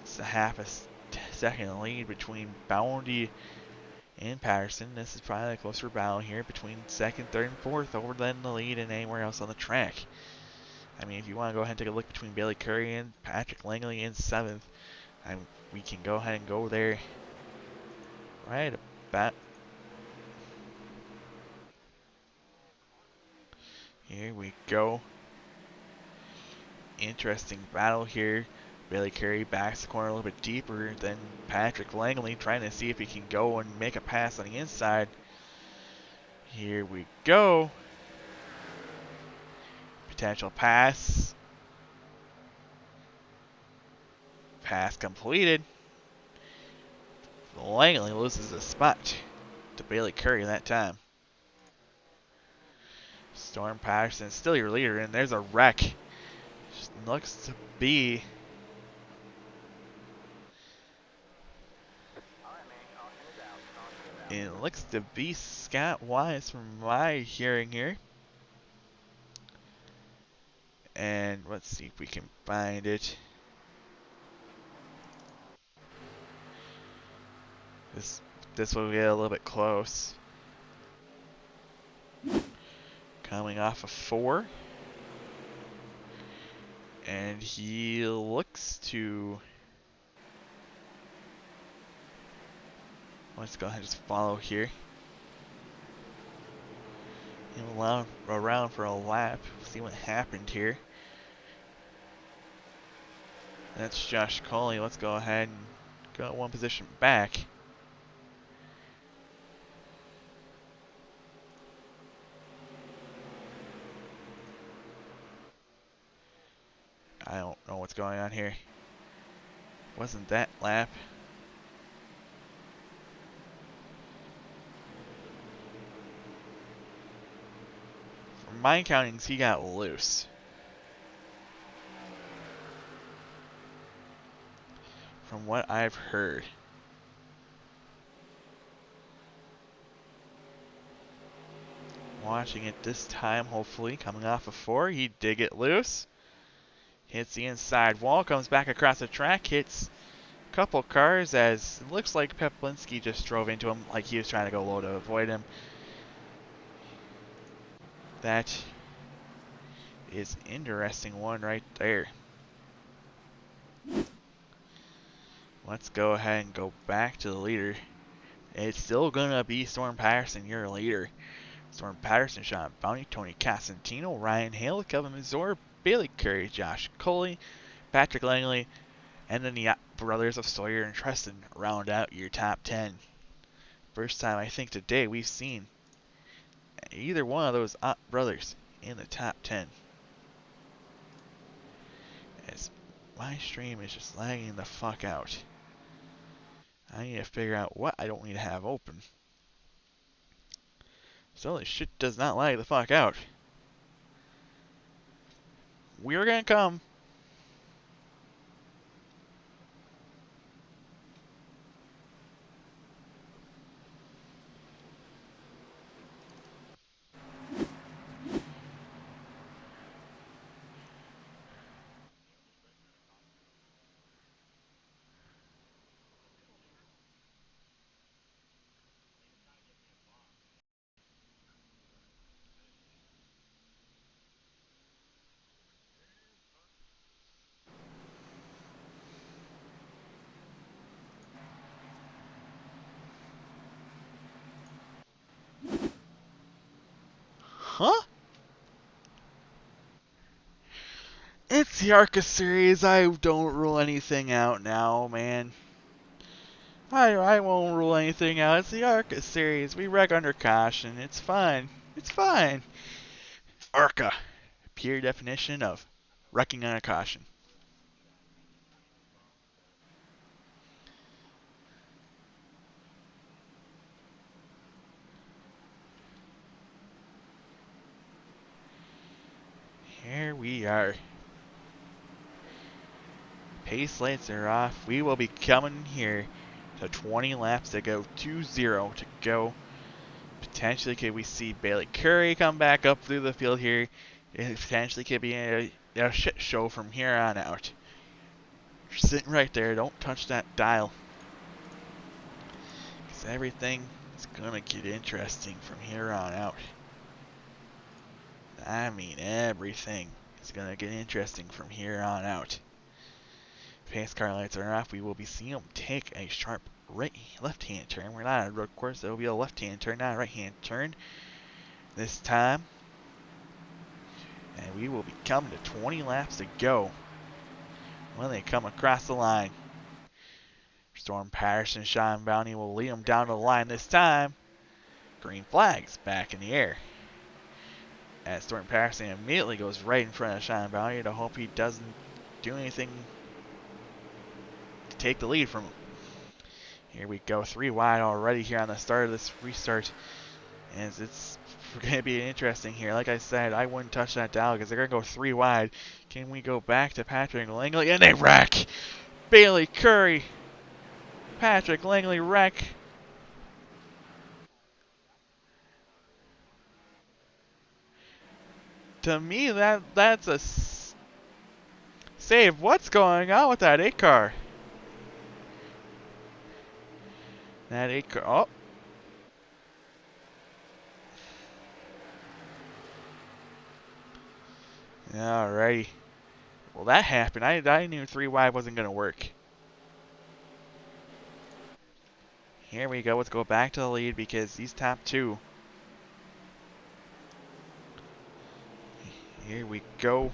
It's a half a second lead between Bounty and Patterson. This is probably a closer battle here between second, third, and fourth over than the lead and anywhere else on the track. I mean, if you want to go ahead and take a look between Bailey Curry and Patrick Langley in 7th, we can go ahead and go there right about. Here we go. Interesting battle here. Bailey Curry backs the corner a little bit deeper than Patrick Langley, trying to see if he can go and make a pass on the inside. Here we go. Potential pass. Pass completed. Langley loses a spot to Bailey Curry that time. Storm Patterson still your leader, and there's a wreck. Just looks to be Scott Wise from my hearing here. And let's see if we can find it. This will get a little bit close. Coming off of 4. And he looks to... Let's go ahead and just follow here. He'll allow around for a lap. See what happened here. That's Josh Coley. Let's go ahead and go one position back. I don't know what's going on here. Wasn't that lap? From my countings, he got loose. From what I've heard. Watching it this time, hopefully. Coming off of 4, he did get loose. Hits the inside wall, comes back across the track, hits a couple cars as it looks like Peplinski just drove into him like he was trying to go low to avoid him. That is an interesting one right there. Let's go ahead and go back to the leader. It's still going to be Storm Patterson, your leader. Storm Patterson, Sean Bounty, Tony Casantino, Ryan Hale, Kevin Mazur, Bailey Curry, Josh Coley, Patrick Langley, and then the brothers of Sawyer and Treston round out your top 10. First time I think today we've seen either one of those brothers in the top 10. As my stream is just lagging the fuck out. I need to figure out what I don't need to have open. So this shit does not lag the fuck out. We're gonna come. Huh? It's the ARCA series. I don't rule anything out now, man. I won't rule anything out. It's the ARCA series. We wreck under caution. It's fine. It's fine. ARCA. Pure definition of wrecking under caution. Here we are. Pace lights are off. We will be coming here to 20 laps to go, 2-0 to go. Potentially could we see Bailey Curry come back up through the field here. It potentially could be a shit show from here on out. You're sitting right there. Don't touch that dial. Because everything is going to get interesting from here on out. I mean everything is going to get interesting from here on out. Pace car lights are off. We will be seeing him take a sharp left-hand turn. We're not on a road course, so it'll be a left-hand turn, not a right-hand turn this time. And we will be coming to 20 laps to go when they come across the line. Storm Patterson, Sean Bounty will lead them down the line this time. Green flags back in the air. As Storm Patterson immediately goes right in front of Sean Bounty to hope he doesn't do anything to take the lead from him. Here we go, 3 wide already here on the start of this restart. And it's going to be interesting here. Like I said, I wouldn't touch that dial because they're going to go 3 wide. Can we go back to Patrick Langley? And they wreck! Bailey Curry! Patrick Langley wreck! To me, that's a save. What's going on with that 8 car? That 8 car. Oh! Alrighty. Well, that happened. I knew 3 wide wasn't going to work. Here we go. Let's go back to the lead because these top 2. Here we go.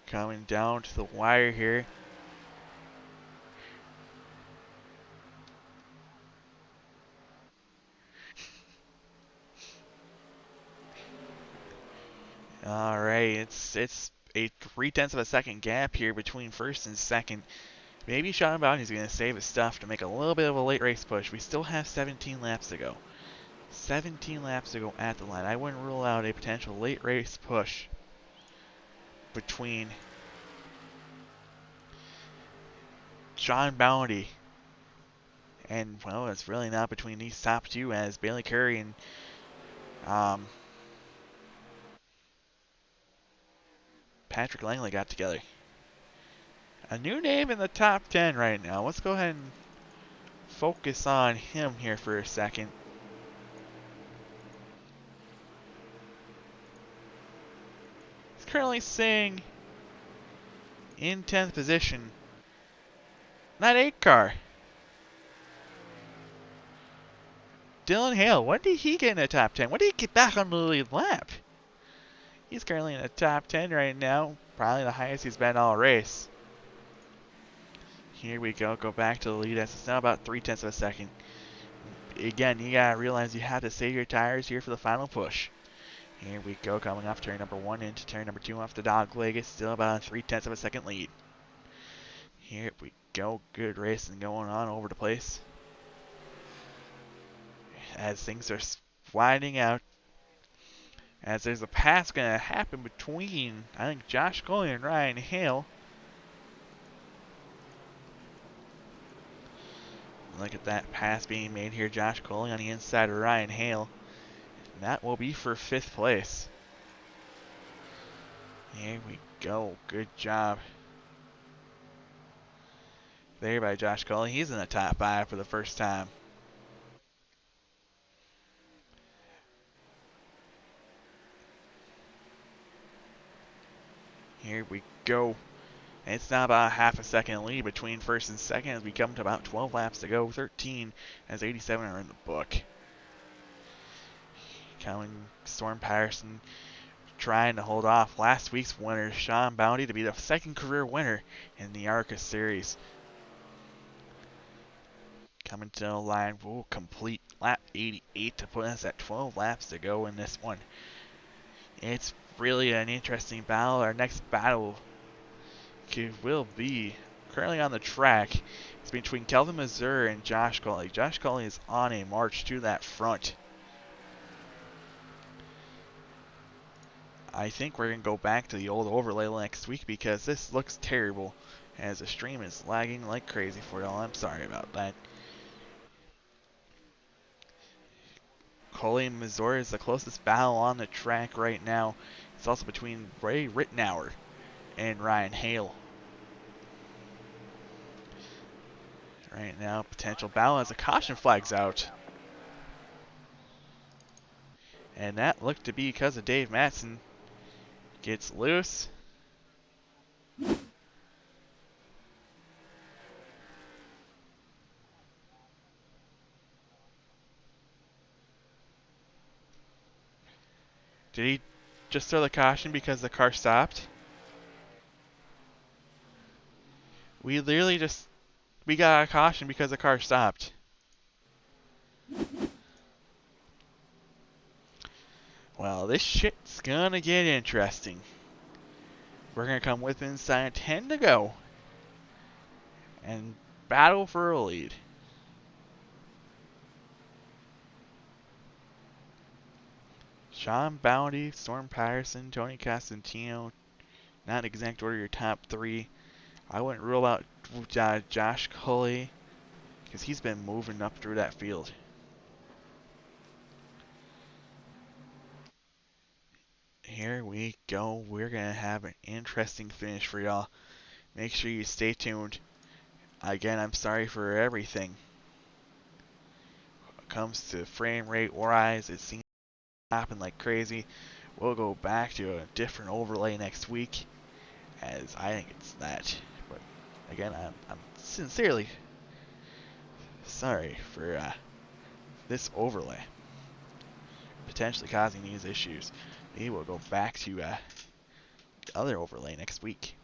Coming down to the wire here. Alright, it's a 0.3 of a second gap here between first and second. Maybe Sean Bounty's going to save his stuff to make a little bit of a late race push. We still have 17 laps to go. 17 laps to go at the line. I wouldn't rule out a potential late race push between Sean Bounty and, well, it's really not between these top 2 as Bailey Curry and Patrick Langley got together. A new name in the top 10 right now. Let's go ahead and focus on him here for a second. He's currently sitting in 10th position. Not 8 car. Dylan Hale, when did he get in the top 10? When did he get back on the lead lap? He's currently in the top 10 right now. Probably the highest he's been all race. Here we go. Go back to the lead. It's now about 0.3 of a second. Again, you gotta realize you have to save your tires here for the final push. Here we go. Coming off turn number 1 into turn number 2 off the dog leg. It's still about a 0.3 of a second lead. Here we go. Good racing going on over the place. As things are widening out. As there's a pass going to happen between, I think, Josh Coley and Ryan Hale. Look at that pass being made here. Josh Coley on the inside of Ryan Hale. And that will be for 5th place. Here we go. Good job there by Josh Coley. He's in the top 5 for the first time. Here we go. And it's now about a half a second lead between first and second as we come to about 12 laps to go. 13 as 87 are in the book. Coming Storm Patterson trying to hold off last week's winner, Sean Bounty, to be the 2nd career winner in the ARCA series. Coming to the line, we'll complete lap 88 to put us at 12 laps to go in this one. It's really an interesting battle. Our next battle will be currently on the track. It's between Kelvin Mazur and Josh Coley. Josh Coley is on a march to that front. I think we're going to go back to the old overlay next week because this looks terrible as the stream is lagging like crazy for y'all. I'm sorry about that. Coley and Missouri is the closest battle on the track right now. It's also between Ray Rittenauer and Ryan Hale. Right now, potential battle as a caution flag's out. And that looked to be because of Dave Matson. Gets loose. Did he just throw the caution because the car stopped? We literally just... We got a caution because the car stopped. Well, this shit's gonna get interesting. We're gonna come with inside 10 to go. And battle for a lead. Sean Bounty, Storm Patterson, Tony Costantino. Not exact order your top 3. I wouldn't rule out Josh Coley because he's been moving up through that field. Here we go. We're going to have an interesting finish for y'all. Make sure you stay tuned. Again, I'm sorry for everything. When it comes to frame rate wise, it seems to happen like crazy. We'll go back to a different overlay next week, as I think it's that. But again, I'm sincerely sorry for this overlay potentially causing these issues. We will go back to the other overlay next week.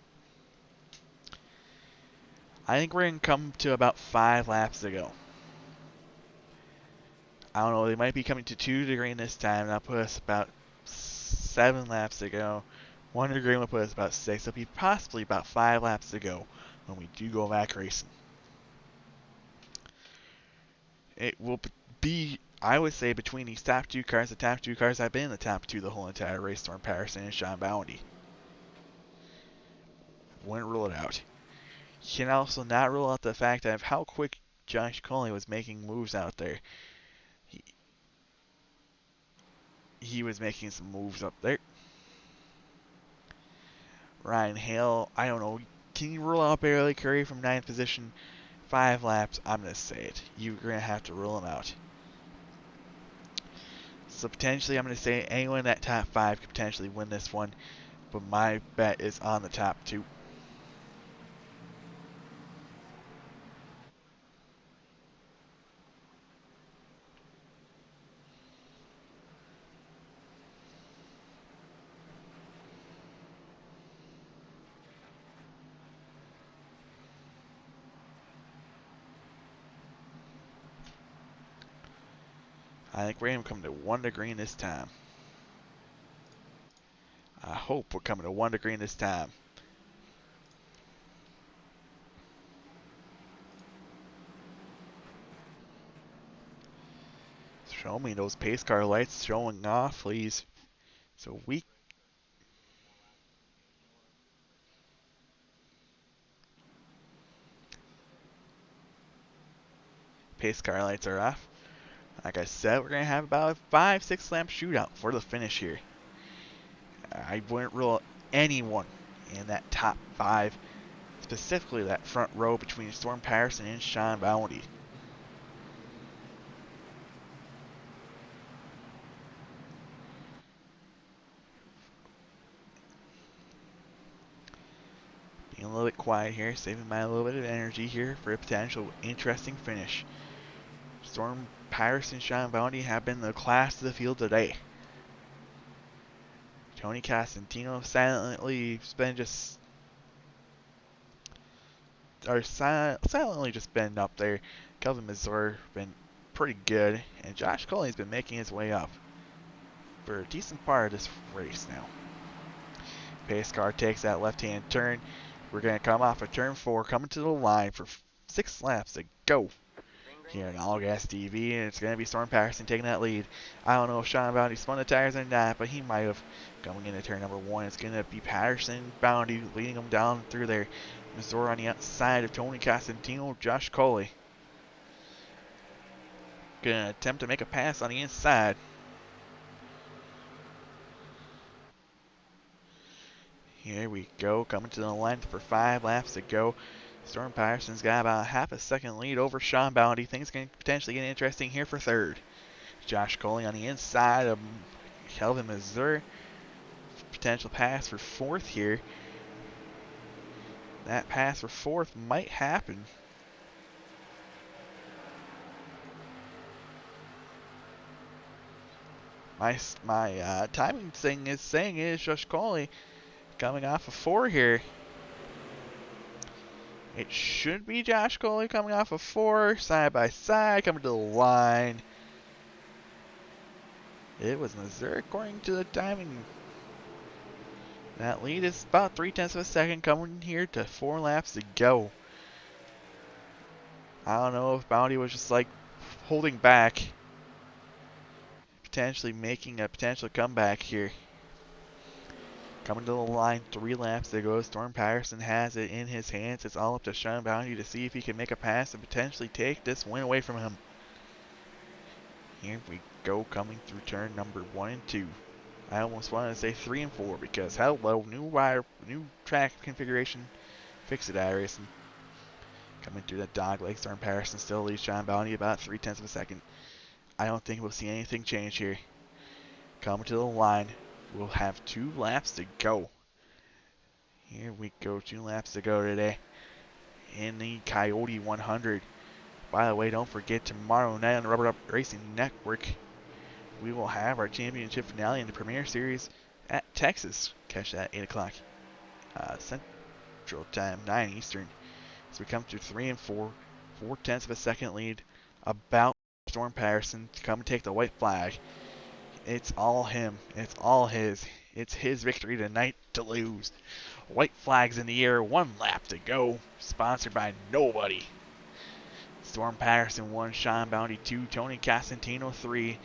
I think we're going to come to about 5 laps to go. I don't know, they might be coming to 2 to green this time. That'll put us about 7 laps to go. 1 to green will put us about 6. It'll be possibly about 5 laps to go when we do go back racing. It will be, I would say, between these top 2 cars. The top 2 cars have been in the top 2 the whole entire race. Storm Patterson and Sean Bounty. Wouldn't rule it out. You can also not rule out the fact of how quick Josh Coley was making moves out there. He was making some moves up there. Ryan Hale, I don't know. Can you rule out Bailey Curry from 9th position? 5 laps, I'm going to say it. You're going to have to rule him out. So potentially, I'm going to say anyone in that top 5 could potentially win this one. But my bet is on the top 2. I think we're going to come to 1 to green this time. I hope we're coming to 1 to green this time. Show me those pace car lights showing off, please. So we... Pace car lights are off. Like I said, we're going to have about a 5-6 lap shootout for the finish here. I wouldn't rule out anyone in that top 5, specifically that front row between Storm Patterson and Sean Bounty. Being a little bit quiet here, saving my little bit of energy here for a potential interesting finish. Storm Patterson and Sean Bounty have been the class of the field today. Tony Costantino silently has been just... Or silently just been up there. Kelvin Mazur been pretty good. And Josh Coley's been making his way up for a decent part of this race now. Pace car takes that left-hand turn. We're going to come off of turn 4, coming to the line for 6 laps to go here in All Gas TV, and it's going to be Storm Patterson taking that lead. I don't know if Sean Bounty spun the tires or not, but he might have. Coming into turn number 1, it's going to be Patterson, Bounty leading them down through there. Missouri on the outside of Tony Costantino, Josh Coley. Going to attempt to make a pass on the inside. Here we go, coming to the line for 5 laps to go. Storm Patterson's got about half a second lead over Sean Bounty. Things can potentially get interesting here for 3rd. Josh Coley on the inside of Kelvin Mazur. Potential pass for 4th here. That pass for 4th might happen. My timing thing is saying is Josh Coley coming off of 4 here. It should be Josh Coley coming off of 4, side by side, coming to the line. It was Mazur according to the timing. That lead is about 0.3 of a second coming here to 4 laps to go. I don't know if Bounty was just like holding back, potentially making a potential comeback here. Coming to the line, 3 laps to go. Storm Patterson has it in his hands. It's all up to Sean Bounty to see if he can make a pass and potentially take this win away from him. Here we go, coming through turn number 1 and 2. I almost wanted to say 3 and 4 because hello, new track configuration, fix it, Iris. Coming through the dog leg, Storm Patterson still leads Sean Bounty about 0.3 of a second. I don't think we'll see anything change here. Coming to the line. We'll have 2 laps to go. Here we go, 2 laps to go today in the Coyote 100. By the way, don't forget tomorrow night on the Rubber Up Racing Network, we will have our championship finale in the Premier Series at Texas. Catch that at 8 o'clock Central Time, 9 Eastern. So we come to 3 and 4, 0.4 of a second lead, about Storm Patterson to come and take the white flag. It's all him. It's all his. It's his victory tonight to lose. White flags in the air, 1 lap to go. Sponsored by nobody. Storm Patterson 1, Sean Bounty 2, Tony Costantino 3.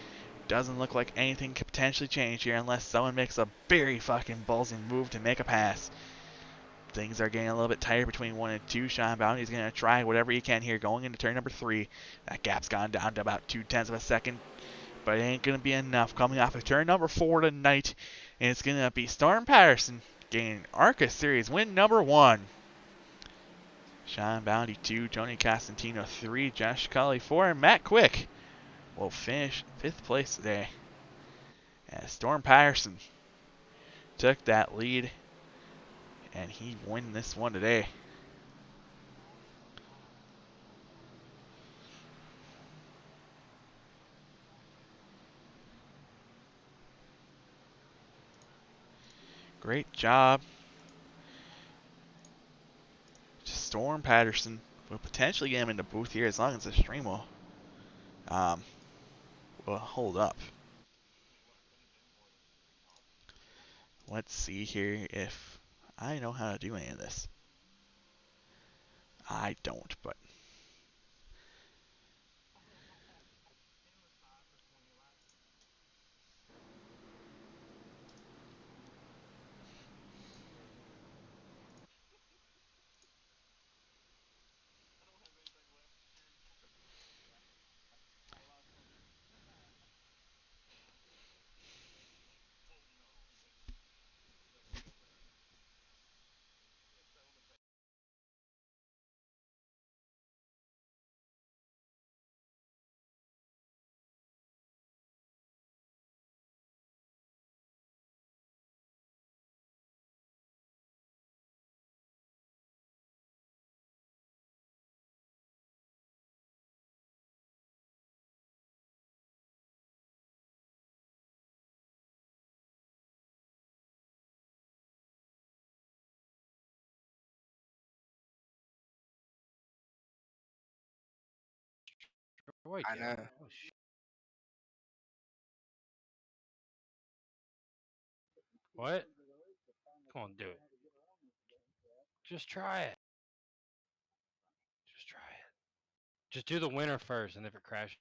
Doesn't look like anything could potentially change here unless someone makes a very fucking ballsy move to make a pass. Things are getting a little bit tighter between 1 and 2. Sean Bounty's going to try whatever he can here going into turn number 3. That gap's gone down to about 0.2 of a second. But it ain't going to be enough. Coming off of turn number 4 tonight. And it's going to be Storm Patterson gaining ARCA Series win number 1. Sean Bounty 2, Tony Costantino 3, Josh Cully 4, and Matt Quick will finish 5th place today. As Storm Patterson took that lead, and he won this one today. Great job. Storm Patterson will potentially get him in the booth here as long as the stream will hold up. Let's see here if I know how to do any of this. I don't, but I know. Oh, what? Come on, do it. Just try it. Just try it. Just do the winner first, and if it crashes.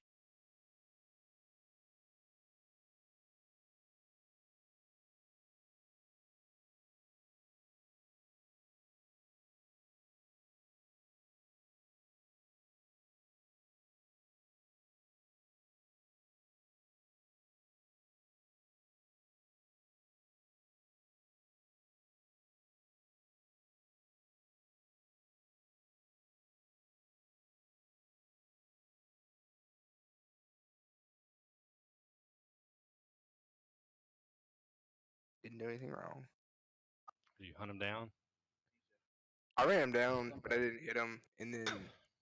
Didn't do anything wrong. Do you hunt him down? I ran him down, but I didn't hit him. And then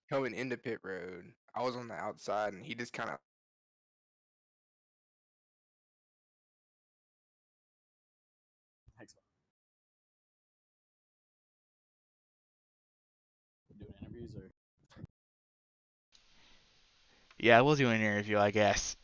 coming into pit road, I was on the outside, and he just kind of. Doing interviews or? yeah, we'll do an interview, I guess.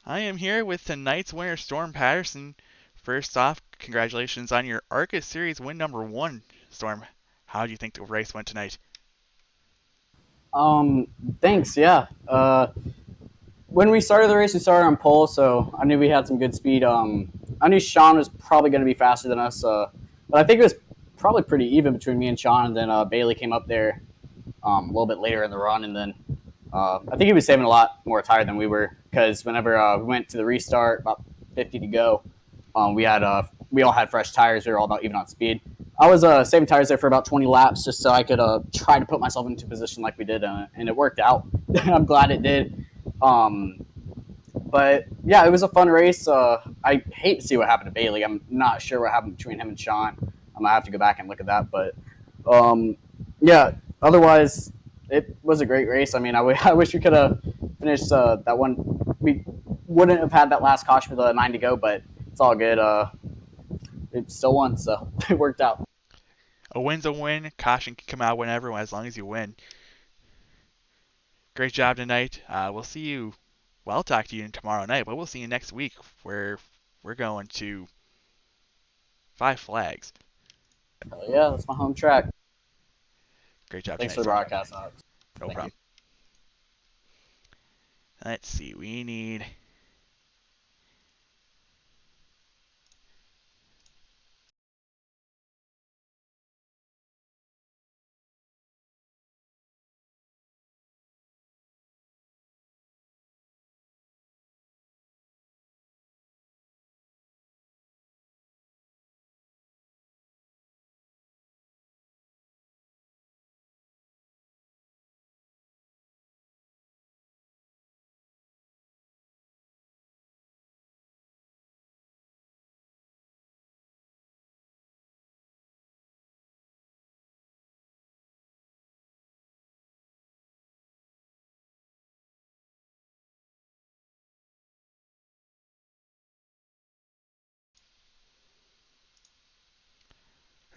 I am here with tonight's winner, Storm Patterson. First off, congratulations on your ARCA Series win number 1, Storm. How do you think the race went tonight? Thanks. Yeah. When we started the race, we started on pole, so I knew we had some good speed. I knew Sean was probably going to be faster than us, but I think it was probably pretty even between me and Sean. And then Bailey came up there a little bit later in the run, and then I think he was saving a lot more tire than we were because whenever we went to the restart, about 50 to go, we we all had fresh tires. We were all about even on speed. I was saving tires there for about 20 laps just so I could try to put myself into position like we did, and it worked out. I'm glad it did. But yeah, it was a fun race. I hate to see what happened to Bailey. I'm not sure what happened between him and Sean. I'm gonna have to go back and look at that. But yeah, otherwise, it was a great race. I mean, I wish we could have finished that one. We wouldn't have had that last caution for the 9 to go, but it's all good. It still won, so it worked out. A win's a win. Caution can come out whenever, as long as you win. Great job tonight. We'll see you. Well, I'll talk to you tomorrow night, but we'll see you next week where we're going to Five Flags. Hell yeah, that's my home track. Great job Thanks tonight, for the sir. broadcast, Alex. No Thank problem. Let's see. We need.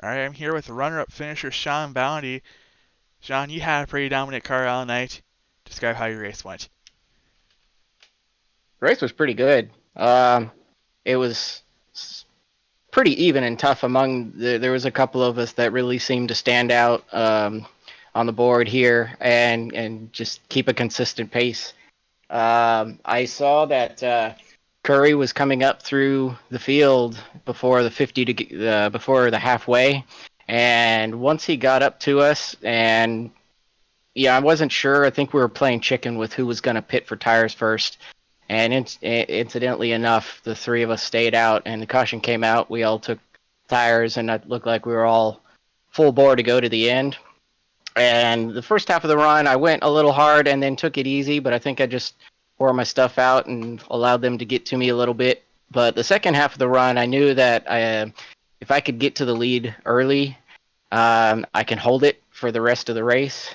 All right, I'm here with runner-up finisher Sean Bounty. Sean, you had a pretty dominant car all night. Describe how your race went. The race was pretty good. It was pretty even and tough among there was a couple of us that really seemed to stand out on the board here and just keep a consistent pace. I saw that Curry was coming up through the field before the 50 to before the halfway, and once he got up to us, and yeah, I wasn't sure. I think we were playing chicken with who was going to pit for tires first. And incidentally enough, the three of us stayed out, and the caution came out. We all took tires, and it looked like we were all full bore to go to the end. And the first half of the run, I went a little hard and then took it easy, but I think I just wore my stuff out and allowed them to get to me a little bit. But the second half of the run, I knew that if I could get to the lead early, I can hold it for the rest of the race.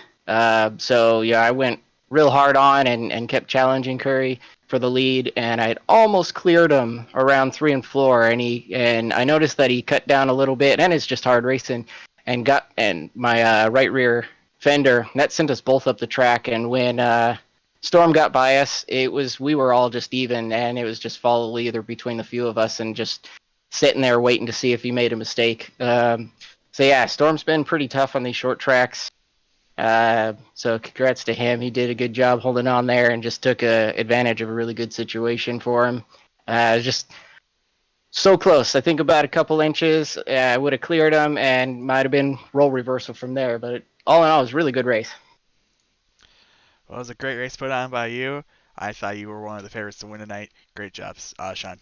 So yeah, I went real hard on and kept challenging Curry for the lead, and I had almost cleared him around 3 and 4, and I noticed that he cut down a little bit, and it's just hard racing, and my right rear fender that sent us both up the track. And when Storm got by us, we were all just even, and it was just follow leader between the few of us, and just sitting there waiting to see if he made a mistake. So yeah, Storm's been pretty tough on these short tracks. So congrats to him. He did a good job holding on there and just took advantage of a really good situation for him. Just so close. I think about a couple inches. I would have cleared him and might have been role reversal from there. But all in all, it was a really good race. Well, it was a great race put on by you. I thought you were one of the favorites to win tonight. Great job, Sean.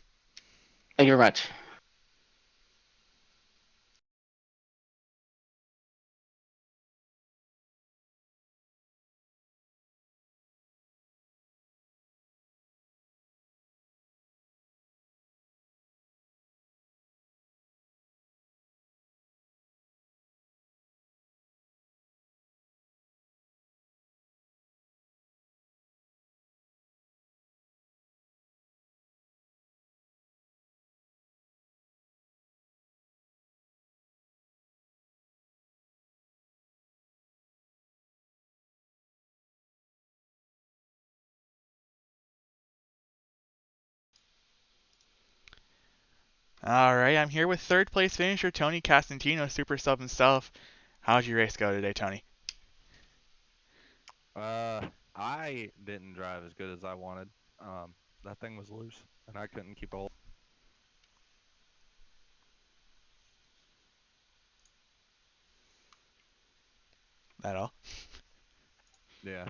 Thank you very much. All right, I'm here with third place finisher Tony Castantino, super sub himself. How'd your race go today, Tony? I didn't drive as good as I wanted. That thing was loose, and I couldn't keep a hold. That all? Yeah,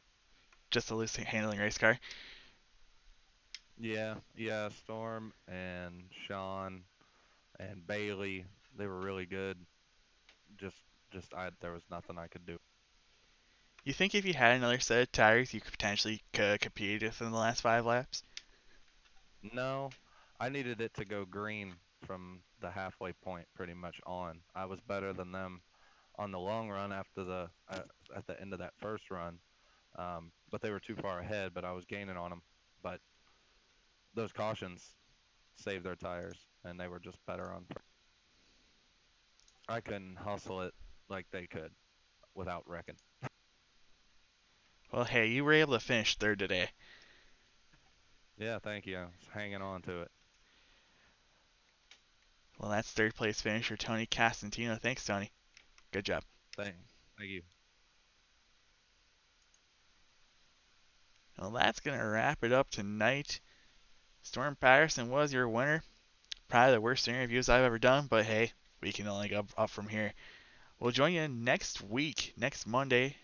Just a loose handling race car? yeah. Storm and Sean and Bailey. They were really good. Just there was nothing I could do. You think if you had another set of tires, you could potentially compete within the last 5 laps? No, I needed it to go green from the halfway point pretty much on. I was better than them on the long run after at the end of that first run, but they were too far ahead. But I was gaining on them. But those cautions saved their tires, and they were just better on. I couldn't hustle it like they could without wrecking. Well, hey, you were able to finish third today. Yeah, thank you. I was hanging on to it. Well, that's third place finisher Tony Castantino. Thanks, Tony. Good job. Thank you. Well, that's going to wrap it up tonight. Storm Patterson was your winner. Probably the worst interviews I've ever done, but hey, we can only go up from here. We'll join you next week, next Monday,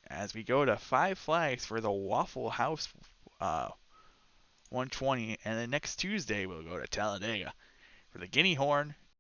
as we go to Five Flags for the Waffle House 120, and then next Tuesday we'll go to Talladega for the Guinea Horn